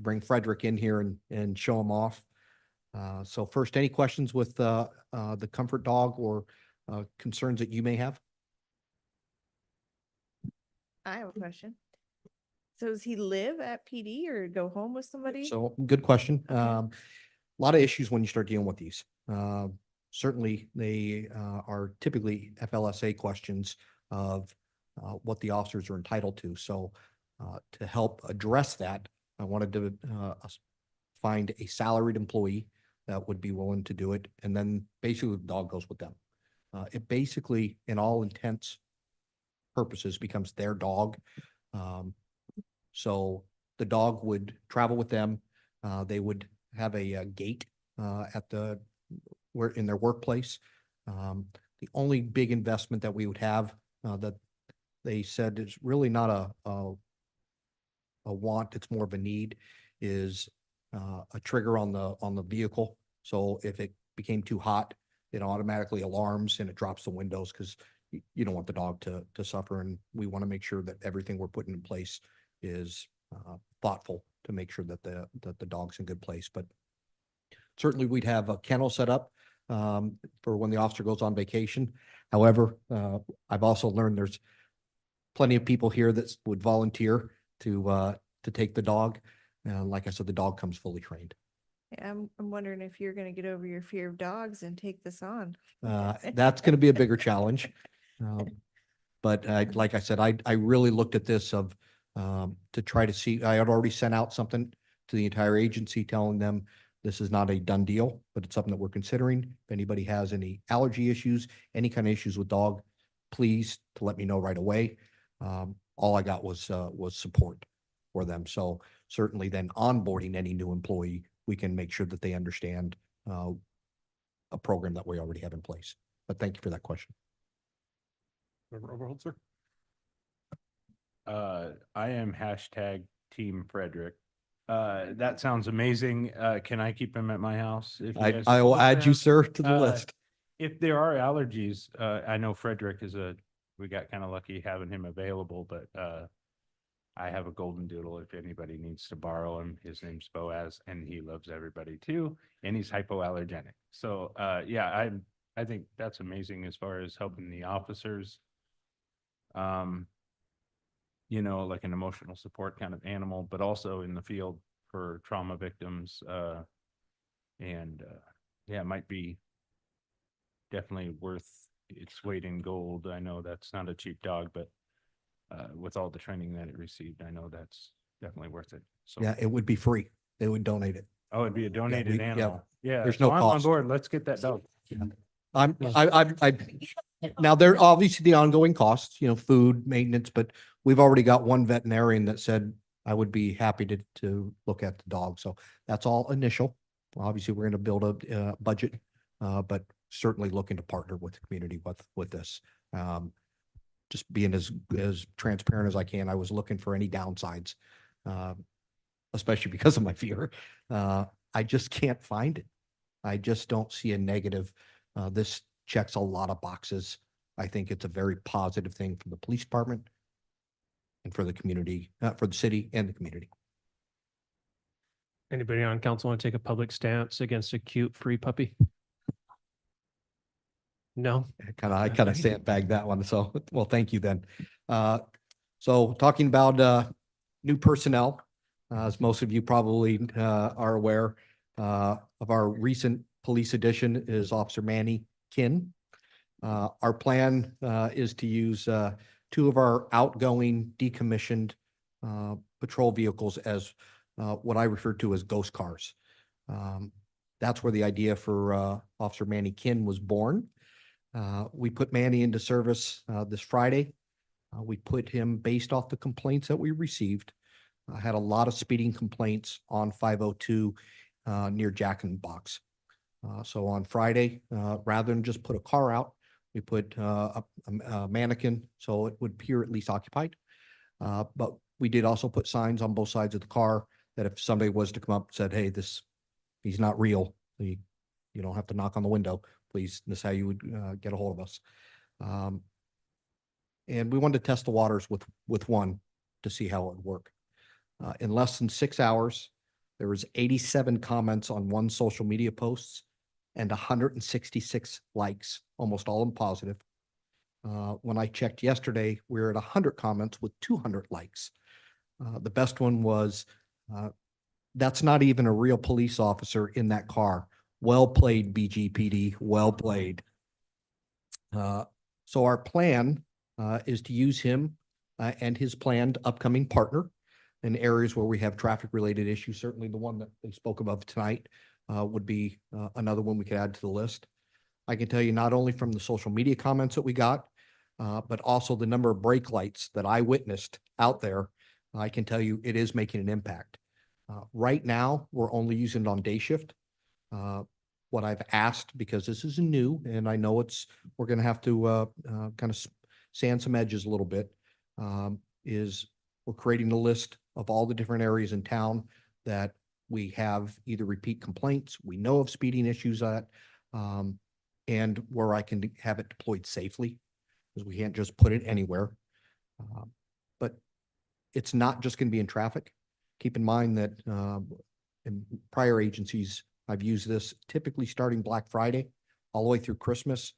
bring Frederick in here and show him off. So first, any questions with the comfort dog or concerns that you may have? I have a question. So does he live at PD or go home with somebody? So good question. A lot of issues when you start dealing with these. Certainly, they are typically FLSA questions of what the officers are entitled to. So to help address that, I wanted to find a salaried employee that would be willing to do it. And then basically the dog goes with them. It basically, in all intents purposes, becomes their dog. So the dog would travel with them. They would have a gate in their workplace. The only big investment that we would have that they said is really not a want, it's more of a need, is a trigger on the vehicle. So if it became too hot, it automatically alarms and it drops the windows, because you don't want the dog to suffer. And we want to make sure that everything we're putting in place is thoughtful to make sure that the dog's in good place. But certainly we'd have a kennel set up for when the officer goes on vacation. However, I've also learned there's plenty of people here that would volunteer to take the dog. Like I said, the dog comes fully trained. Yeah, I'm wondering if you're gonna get over your fear of dogs and take this on. That's going to be a bigger challenge. But like I said, I really looked at this to try to see. I had already sent out something to the entire agency telling them this is not a done deal, but it's something that we're considering. If anybody has any allergy issues, any kind of issues with dog, please to let me know right away. All I got was support for them. So certainly then onboarding any new employee, we can make sure that they understand a program that we already have in place. But thank you for that question. Member Overholzer? I am hashtag Team Frederick. That sounds amazing. Can I keep him at my house? If you guys I will want add you, him? sir, to the list. If there are allergies, I know Frederick we got kind of lucky having him available, but I have a golden doodle if anybody needs to borrow him. His name's Boaz and he loves everybody too. And he's hypoallergenic. So yeah, I think that's amazing as far as helping the officers. You know, like an emotional support kind of animal, but also in the field for trauma victims. And yeah, it might be definitely worth its weight in gold. I know that's not a cheap dog, but with all the training that it received, I know that's definitely worth it. So Yeah, it would be free. They would donate it. oh, it'd be a donated animal. Yeah, there's so no I'm on cost. board. Let's get that dog. Now there are obviously the ongoing costs, food, maintenance, but we've already got one veterinarian that said I would be happy to look at the dog. So that's all initial. Obviously, we're going to build a budget, but certainly looking to partner with the community with this. Just being as transparent as I can. I was looking for any downsides, especially because of my fear. I just can't find it. I just don't see a negative. This checks a lot of boxes. I think it's a very positive thing for the police department and for the community, for the city and the community. Anybody on council want to take a public stance against a cute free puppy? No? I kind of sandbagged that one. So, well, thank you then. So talking about new personnel, as most of you probably are aware, of our recent police addition is Officer Manny Kinn. Our plan is to use two of our outgoing decommissioned patrol vehicles as what I refer to as ghost cars. That's where the idea for Officer Manny Kinn was born. We put Manny into service this Friday. We put him based off the complaints that we received. I had a lot of speeding complaints on 502 near Jack in the Box. So on Friday, rather than just put a car out, we put a mannequin so it would appear at least occupied. But we did also put signs on both sides of the car that if somebody was to come up and said, hey, he's not real, you don't have to knock on the window, please, this is how you would get a hold of us. And we wanted to test the waters with one to see how it would work. In less than 6 hours, There was 87 comments on one social media posts and 166 likes, almost all of them positive. When I checked yesterday, we were at 100 comments with 200 likes. The best one was, that's not even a real police officer in that car. Well played, BGPD, well played. So our plan is to use him and his planned upcoming partner in areas where we have traffic-related issues. Certainly the one that they spoke about tonight would be another one we could add to the list. I can tell you not only from the social media comments that we got, but also the number of brake lights that I witnessed out there. I can tell you it is making an impact. Right now, we're only using it on day shift. What I've asked, because this is new and I know we're going to have to kind of sand some edges a little bit, is we're creating a list of all the different areas in town that we have either repeat complaints, we know of speeding issues at, and where I can have it deployed safely, because we can't just put it anywhere. But it's not just going to be in traffic. Keep in mind that in prior agencies, I've used this typically starting Black Friday all the way through Christmas.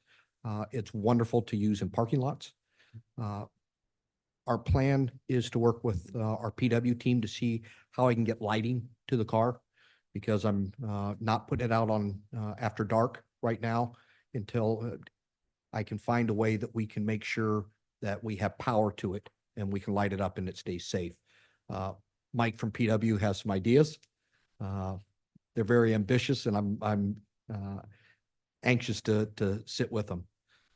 It's wonderful to use in parking lots. Our plan is to work with our PW team to see how I can get lighting to the car, because I'm not putting it out on after dark right now until I can find a way that we can make sure that we have power to it and we can light it up and it stays safe. Mike from PW has some ideas. They're very ambitious, and I'm anxious to sit with them.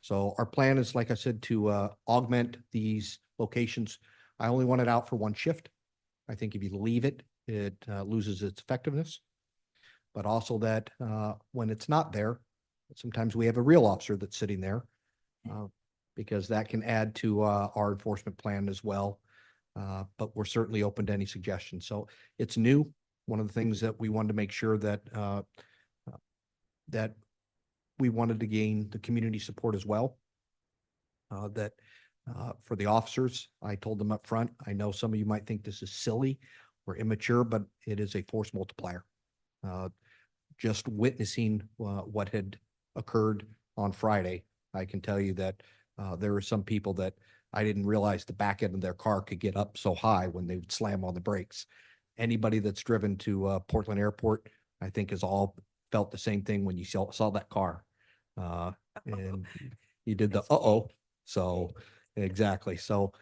So our plan is, like I said, to augment these locations. I only want it out for one shift. I think if you leave it, it loses its effectiveness. But also that when it's not there, sometimes we have a real officer that's sitting there, because that can add to our enforcement plan as well. But we're certainly open to any suggestions. So it's new. One of the things that we wanted to make sure that that we wanted to gain the community support as well. That for the officers, I told them up front, I know some of you might think this is silly or immature, but it is a force multiplier. Just witnessing what had occurred on Friday, I can tell you that there were some people that I didn't realize the back end of their car could get up so high when they would slam on the brakes. Anybody that's driven to Portland Airport, I think, has all felt the same thing when you saw that car. And you did the uh-oh. So exactly. So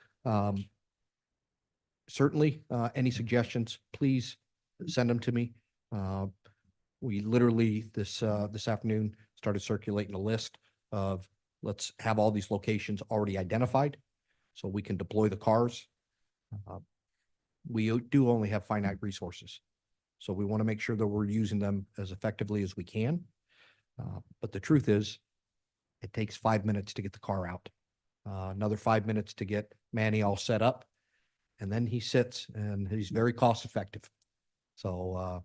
certainly any suggestions, please send them to me. We literally this afternoon started circulating a list of, let's have all these locations already identified so we can deploy the cars. We do only have finite resources, so we want to make sure that we're using them as effectively as we can. But the truth is, it takes 5 minutes to get the car out, another 5 minutes to get Manny all set up, and then he sits, and he's very cost effective. So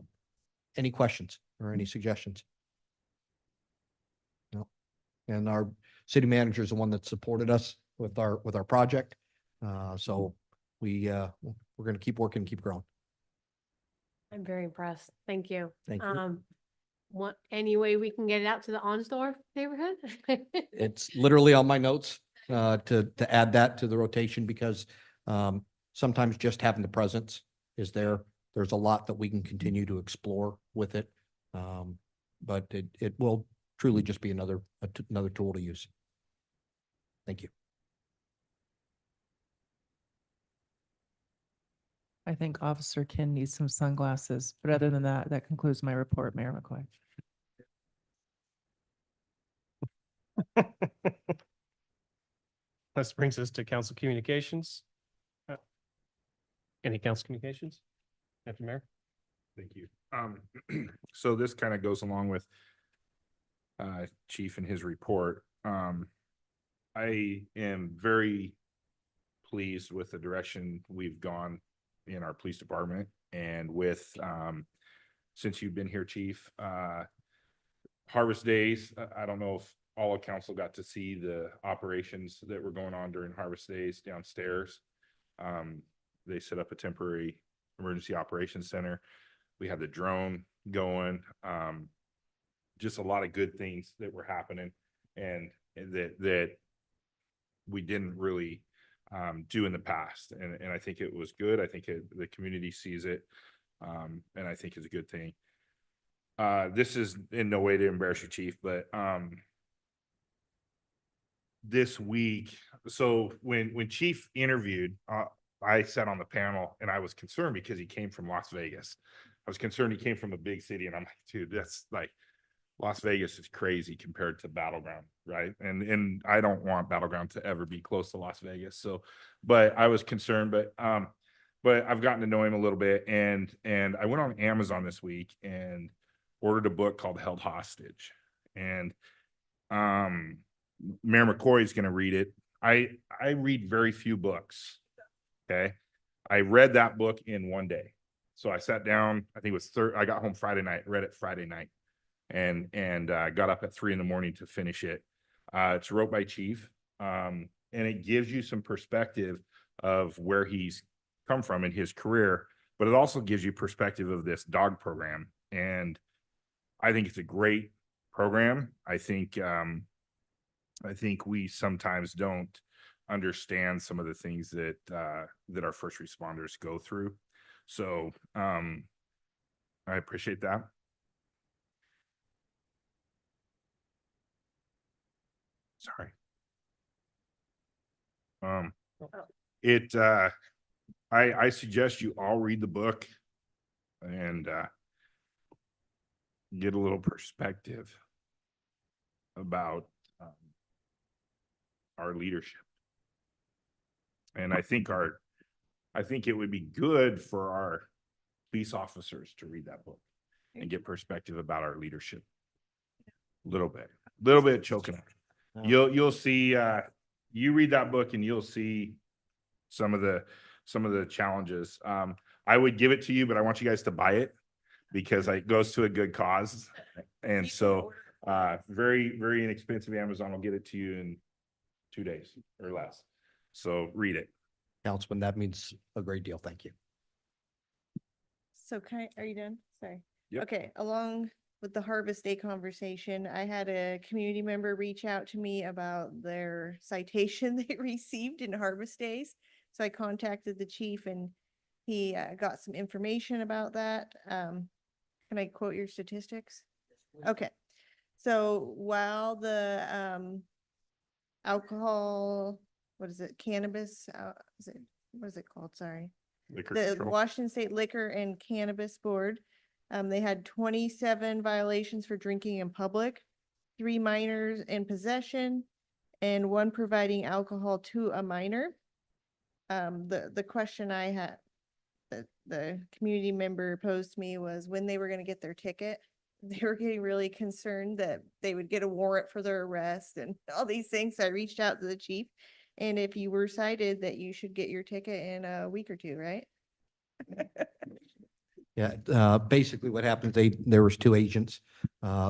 any questions or any suggestions? No. And our city manager is the one that supported us with our project. So we're going to keep working, keep growing. I'm very impressed. Thank you. Thank you. Any way we can get it out to the Onsdorf neighborhood? It's literally on my notes to add that to the rotation, because sometimes just having the presence is there. There's a lot that we can continue to explore with it. But it will truly just be another tool to use. Thank you. I think Officer Kin needs some sunglasses, but other than that, that concludes my report, Mayor McCoy. This brings us to council communications. Any council communications? Deputy Mayor? Thank you. So this kind of goes along with Chief and his report. I am very pleased with the direction we've gone in our police department, and with since you've been here, Chief, Harvest Days. I don't know if all of council got to see the operations that were going on during Harvest Days downstairs. They set up a temporary emergency operations center. We had the drone going, just a lot of good things that were happening and that we didn't really do in the past. And I think it was good. I think the community sees it. And I think it's a good thing. This is in no way to embarrass you, Chief, but this week, so when Chief interviewed, I sat on the panel and I was concerned because he came from Las Vegas. I was concerned he came from a big city, and I'm like, dude, that's like Las Vegas is crazy compared to Battleground, right? And I don't want Battleground to ever be close to Las Vegas. So, but I was concerned, but I've gotten to know him a little bit, and I went on Amazon this week and ordered a book called Held Hostage. And Mayor McCoy is going to read it. I read very few books. Okay. I read that book in one day. So I sat down, I think it was I got home Friday night, read it Friday night, and got up at 3 a.m. to finish it. It's wrote by Chief. And it gives you some perspective of where he's come from in his career, but it also gives you perspective of this dog program. And I think it's a great program. I think we sometimes don't understand some of the things that our first responders go through. So I appreciate that. Sorry. I suggest you all read the book and get a little perspective about our leadership. And I think it would be good for our police officers to read that book and get perspective about our leadership. A little bit choking up. You'll see, you read that book and you'll see some of the challenges. I would give it to you, but I want you guys to buy it because it goes to a good cause. And so very, very inexpensive. Amazon will get it to you in 2 days or less. So read it. Councilman, that means a great deal. Thank you. So are you done? Sorry. Yep. Okay, along with the Harvest Day conversation, I had a community member reach out to me about their citation they received in Harvest Days. So I contacted the chief and he got some information about that. Can I quote your statistics? Okay. So while the alcohol, what is it, cannabis, what is it called? Sorry. Liquor The control. Washington State Liquor and Cannabis Board, they had 27 violations for drinking in public, 3 minors in possession, and 1 providing alcohol to a minor. The question I had, that the community member posed to me was when they were going to get their ticket. They were getting really concerned that they would get a warrant for their arrest and all these things. So I reached out to the chief. And if you were cited, that you should get your ticket in a week or 2, right? Yeah, basically what happens, there was 2 agents.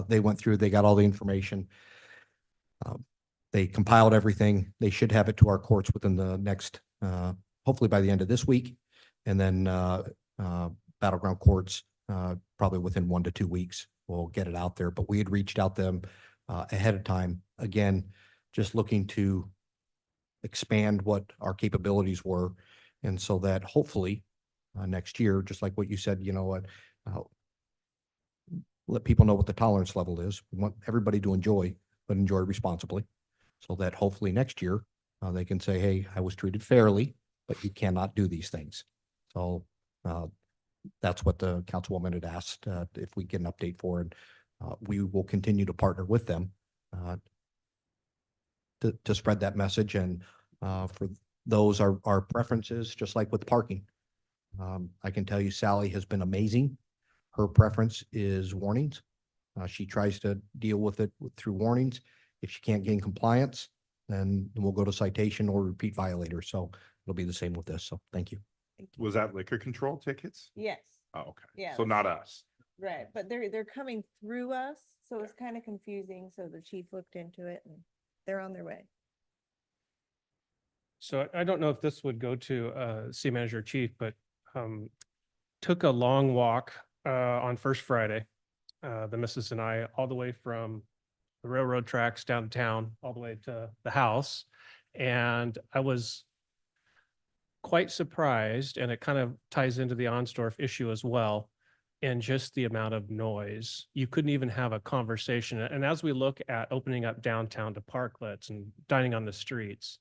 They went through, they got all the information. They compiled everything. They should have it to our courts within the next, hopefully by the end of this week. And then Battleground courts, probably within 1 to 2 weeks, we'll get it out there. But we had reached out to them ahead of time. Again, just looking to expand what our capabilities were. And so that hopefully next year, just like what you said, you know what, let people know what the tolerance level is. We want everybody to enjoy, but enjoy responsibly. So that hopefully next year they can say, hey, I was treated fairly, but you cannot do these things. So that's what the councilwoman had asked if we get an update for it. We will continue to partner with them to spread that message. And for those, our preferences, just like with parking. I can tell you Sally has been amazing. Her preference is warnings. She tries to deal with it through warnings. If she can't gain compliance, then we'll go to citation or repeat violator. So it'll be the same with this. So thank you. Was that liquor control tickets? Yes. Oh, okay. Yeah. So not us. Right, but they're coming through us, so it's kind of confusing. So the chief looked into it and they're on their way. So I don't know if this would go to city manager chief, but took a long walk on First Friday. The missus and I, all the way from the railroad tracks downtown, all the way to the house. And I was quite surprised, and it kind of ties into the Onsdorf issue as well, and just the amount of noise. You couldn't even have a conversation. And as we look at opening up downtown to parklets and dining on the streets,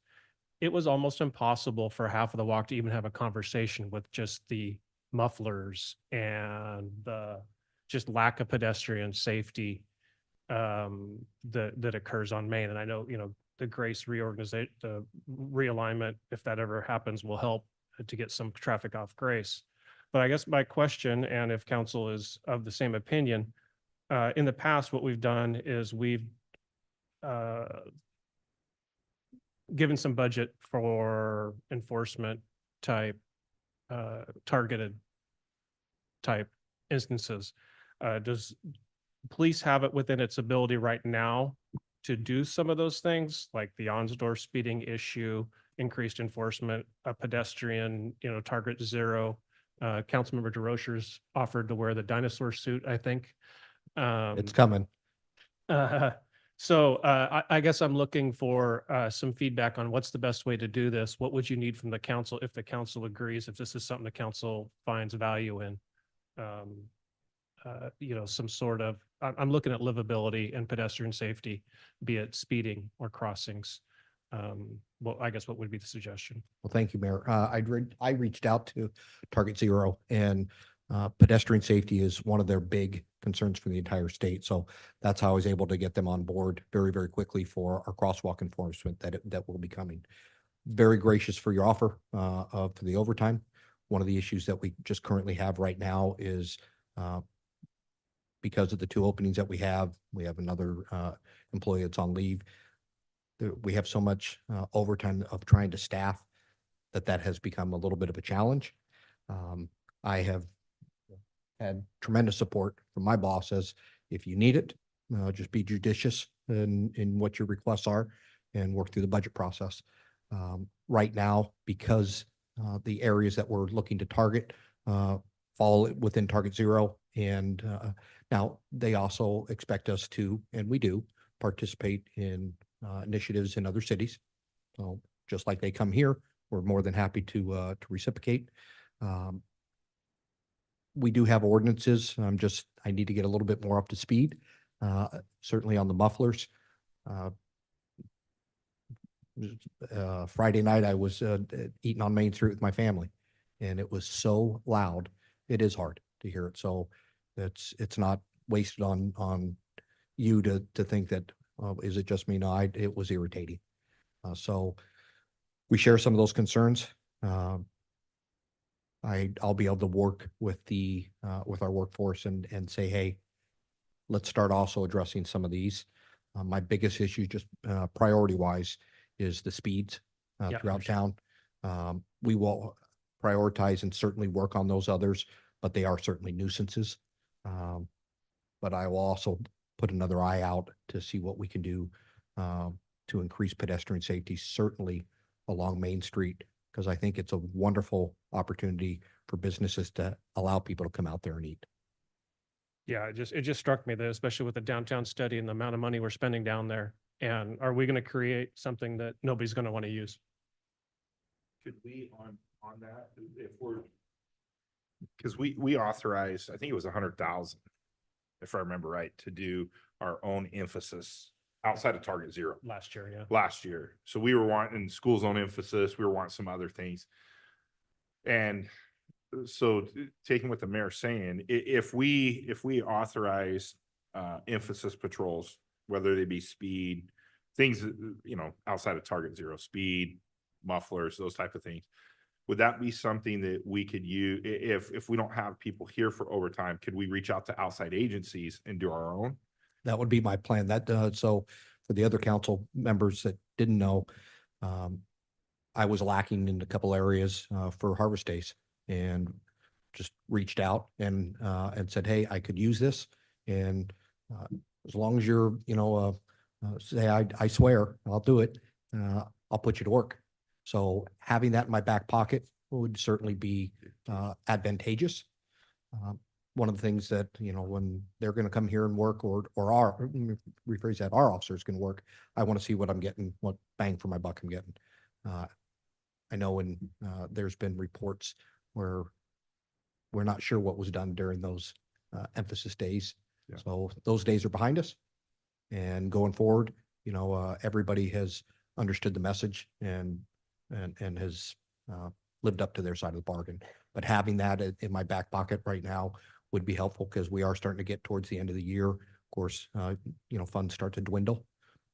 it was almost impossible for half of the walk to even have a conversation with just the mufflers and the just lack of pedestrian safety that occurs on Main. And I know, the Grace reorganization, the realignment, if that ever happens, will help to get some traffic off Grace. But I guess my question, and if council is of the same opinion, in the past, what we've done is we've given some budget for enforcement type, targeted type instances. Does police have it within its ability right now to do some of those things, like the Onsdorf speeding issue, increased enforcement, a pedestrian, target zero? Councilmember DeRocher's offered to wear the dinosaur suit, I think. It's coming. So I guess I'm looking for some feedback on what's the best way to do this. What would you need from the council if the council agrees, if this is something the council finds value in? Some sort of, I'm looking at livability and pedestrian safety, be it speeding or crossings. Well, I guess what would be the suggestion? Well, thank you, Mayor. I reached out to Target Zero, and pedestrian safety is one of their big concerns for the entire state. So that's how I was able to get them on board very, very quickly for our crosswalk enforcement that will be coming. Very gracious for your offer for the overtime. One of the issues that we just currently have right now is because of the 2 openings that we have another employee that's on leave. We have so much overtime of trying to staff that has become a little bit of a challenge. I have had tremendous support from my boss as if you need it, just be judicious in what your requests are and work through the budget process. Right now, because the areas that we're looking to target fall within Target Zero, and now they also expect us to, and we do, participate in initiatives in other cities. So just like they come here, we're more than happy to reciprocate. We do have ordinances. I need to get a little bit more up to speed, certainly on the mufflers. Friday night, I was eating on Main Street with my family, and it was so loud. It is hard to hear it. So it's not wasted on you to think that, is it just me? No, it was irritating. So we share some of those concerns. I'll be able to work with with our workforce and say, hey, let's start also addressing some of these. My biggest issue, just priority wise, is the speeds throughout town. We will prioritize and certainly work on those others, but they are certainly nuisances. But I will also put another eye out to see what we can do to increase pedestrian safety, certainly along Main Street, because I think it's a wonderful opportunity for businesses to allow people to come out there and eat. Yeah, it just struck me that, especially with the downtown study and the amount of money we're spending down there, and are we going to create something that nobody's going to want to use? Could we on that, if we're, because we authorized, I think it was 100,000, if I remember right, to do our own emphasis outside of Target Zero Last year, yeah. last year. So we were wanting school zone emphasis, we were wanting some other things. And so taking what the mayor's saying, if we authorize emphasis patrols, whether they be speed, things, outside of Target Zero, speed, mufflers, those type of things, would that be something that we could use if we don't have people here for overtime? Could we reach out to outside agencies and do our own? That would be my plan. So for the other council members that didn't know, I was lacking in a couple areas for harvest days, and just reached out and said, hey, I could use this. And as long as you're, say, I swear I'll do it, I'll put you to work. So having that in my back pocket would certainly be advantageous. one of the things that, you know, when they're gonna come here and work or our, rephrase that, our officers can work, I want to see what I'm getting, what bang for my buck I'm getting. I know when, there's been reports where we're not sure what was done during those, emphasis days. Yeah. So those days are behind us. And going forward, you know, everybody has understood the message and has, lived up to their side of the bargain. But having that in my back pocket right now would be helpful because we are starting to get towards the end of the year. Of course, you know, funds start to dwindle.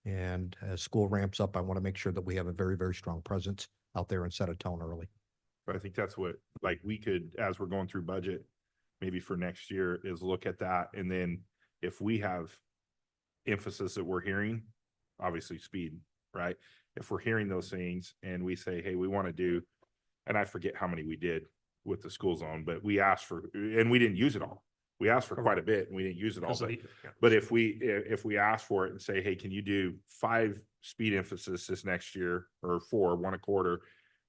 And as school ramps up, I want to make sure that we have a very, very strong presence out there and set a tone early. But I think that's what, like, we could, as we're going through budget, maybe for next year, is look at that. And then if we have emphasis that we're hearing, obviously speed, right? If we're hearing those things and we say, hey, we want to do, and I forget how many we did with the school zone, but we asked for, and we didn't use it all. We asked for quite a bit and we didn't use it all. But if we ask for it and say, hey, can you do 5 speed emphasis this next year, or 4, 1 a quarter,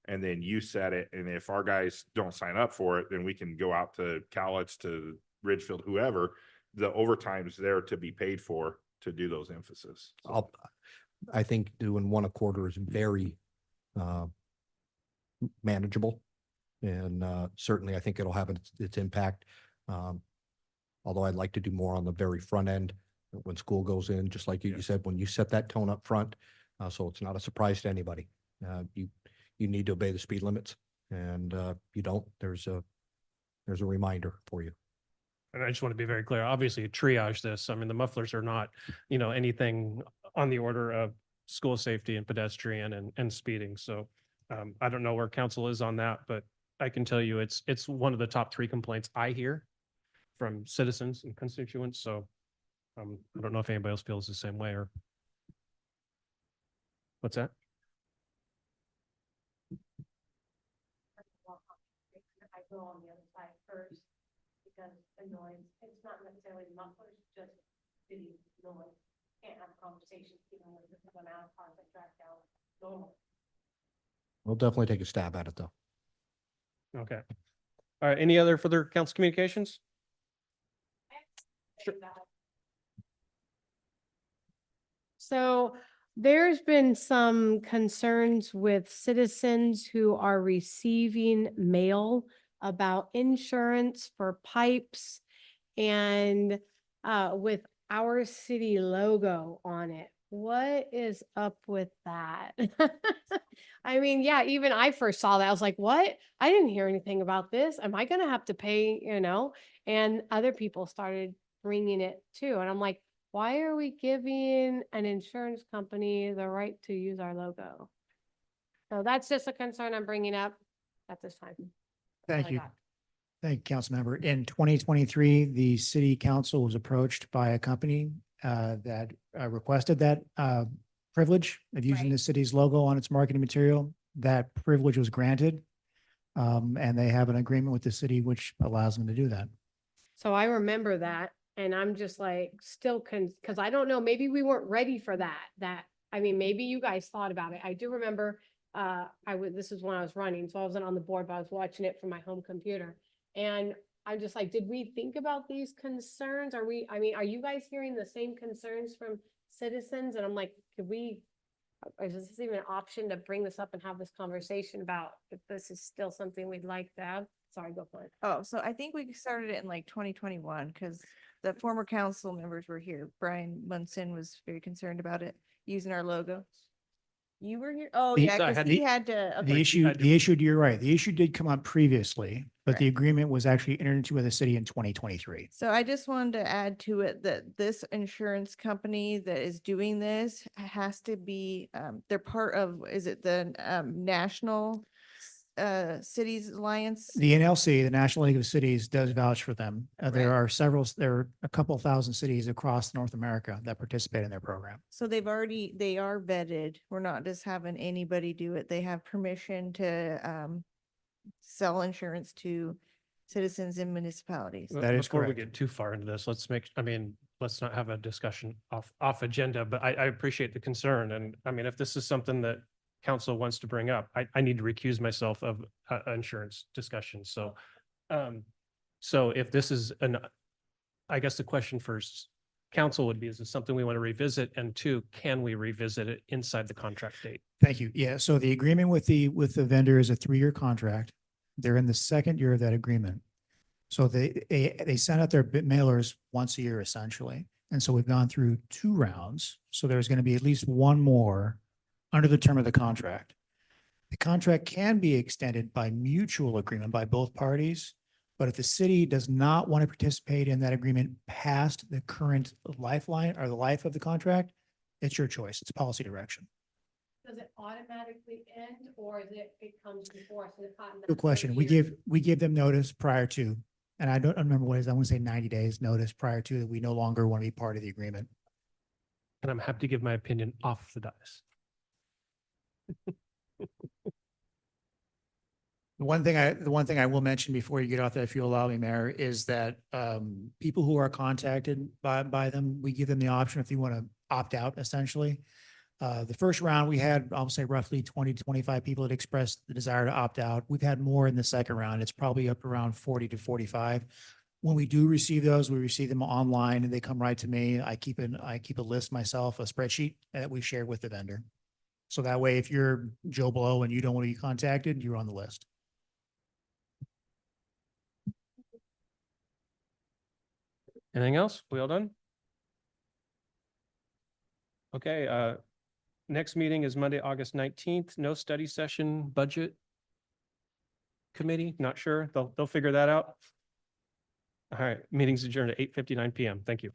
and then you set it, and if our guys don't sign up for it, then we can go out to Cowlitz, to Ridgefield, whoever, the overtime's there to be paid for to do those emphasis. I think doing 1 a quarter is very, manageable. And, certainly I think it'll have its impact. Although I'd like to do more on the very front end when school goes in, just like you said, when you set that tone up front. So it's not a surprise to anybody. You need to obey the speed limits, and, you don't, there's a reminder for you. And I just want to be very clear, obviously triage this. I mean, the mufflers are not, you know, anything on the order of school safety and pedestrian and speeding. So I don't know where council is on that, but I can tell you it's one of the top 3 complaints I hear from citizens and constituents. So I don't know if anybody else feels the same way or. What's that? I go on the other side first because the noise, it's not necessarily mufflers, just city noise. Can't have conversations even with the amount of cars that drive down normal. We'll definitely take a stab at it though. Okay. All right. Any other further council communications? Sure. So there's been some concerns with citizens who are receiving mail about insurance for pipes and with our city logo on it. What is up with that? I mean, yeah, even I first saw that. I was like, what? I didn't hear anything about this. Am I going to have to pay, you know? And other people started bringing it too. And I'm like, why are we giving an insurance company the right to use our logo? So that's just a concern I'm bringing up at this time. Thank you. Thank you, Councilmember. In 2023, the city council was approached by a company that requested that privilege of using the city's logo on its marketing material. That privilege was granted, and they have an agreement with the city which allows them to do that. So I remember that, and I'm just like still because I don't know, maybe we weren't ready for that. I mean, maybe you guys thought about it. I do remember this is when I was running, so I wasn't on the board, but I was watching it from my home computer. And I'm just like, did we think about these concerns? Are you guys hearing the same concerns from citizens? And I'm like, is this even an option to bring this up and have this conversation about if this is still something we'd like to have? Sorry, go for it. Oh, so I think we started it in like 2021 because the former council members were here. Brian Munson was very concerned about it, using our logo. You were here? Oh, yeah, because he had to. The issue, you're right. The issue did come up previously, but the agreement was actually entered into with the city in 2023. So I just wanted to add to it that this insurance company that is doing this has to be, they're part of, is it the National Cities Alliance? The NLC, the National League of Cities, does vouch for them. There are a couple thousand cities across North America that participate in their program. So they are vetted. We're not just having anybody do it. They have permission to sell insurance to citizens in municipalities. That is Before we correct. get too far into this, let's not have a discussion off agenda, but I appreciate the concern. And I mean, if this is something that council wants to bring up, I need to recuse myself of insurance discussion. So So if this is I guess the question for council would be, is this something we want to revisit? And two, can we revisit it inside the contract date? Thank you. Yeah, so the agreement with the vendor is a 3-year contract. They're in the second year of that agreement. So they send out their mailers once a year essentially. And so we've gone through 2 rounds. So there's going to be at least one more under the term of the contract. The contract can be extended by mutual agreement by both parties. But if the city does not want to participate in that agreement past the current lifeline or the life of the contract, it's your choice. It's policy direction. Does it automatically end or is it comes before? Good question. We give them notice prior to, and I don't remember what it is. I want to say 90 days notice prior to that we no longer want to be part of the agreement. And I'm happy to give my opinion off the dais. The one thing I will mention before you get off that, if you allow me, Mayor, is that people who are contacted by them, we give them the option if you want to opt out, essentially. The first round, we had, I'll say roughly 20 to 25 people that expressed the desire to opt out. We've had more in the second round. It's probably up around 40 to 45. When we do receive those, we receive them online and they come right to me. I keep a list myself, a spreadsheet that we share with the vendor. So that way, if you're Joe Blow and you don't want to be contacted, you're on the list. Anything else? We all done? Okay, next meeting is Monday, August 19th. No study session, budget committee, not sure. They'll figure that out. All right, meeting's adjourned at 8:59 PM. Thank you.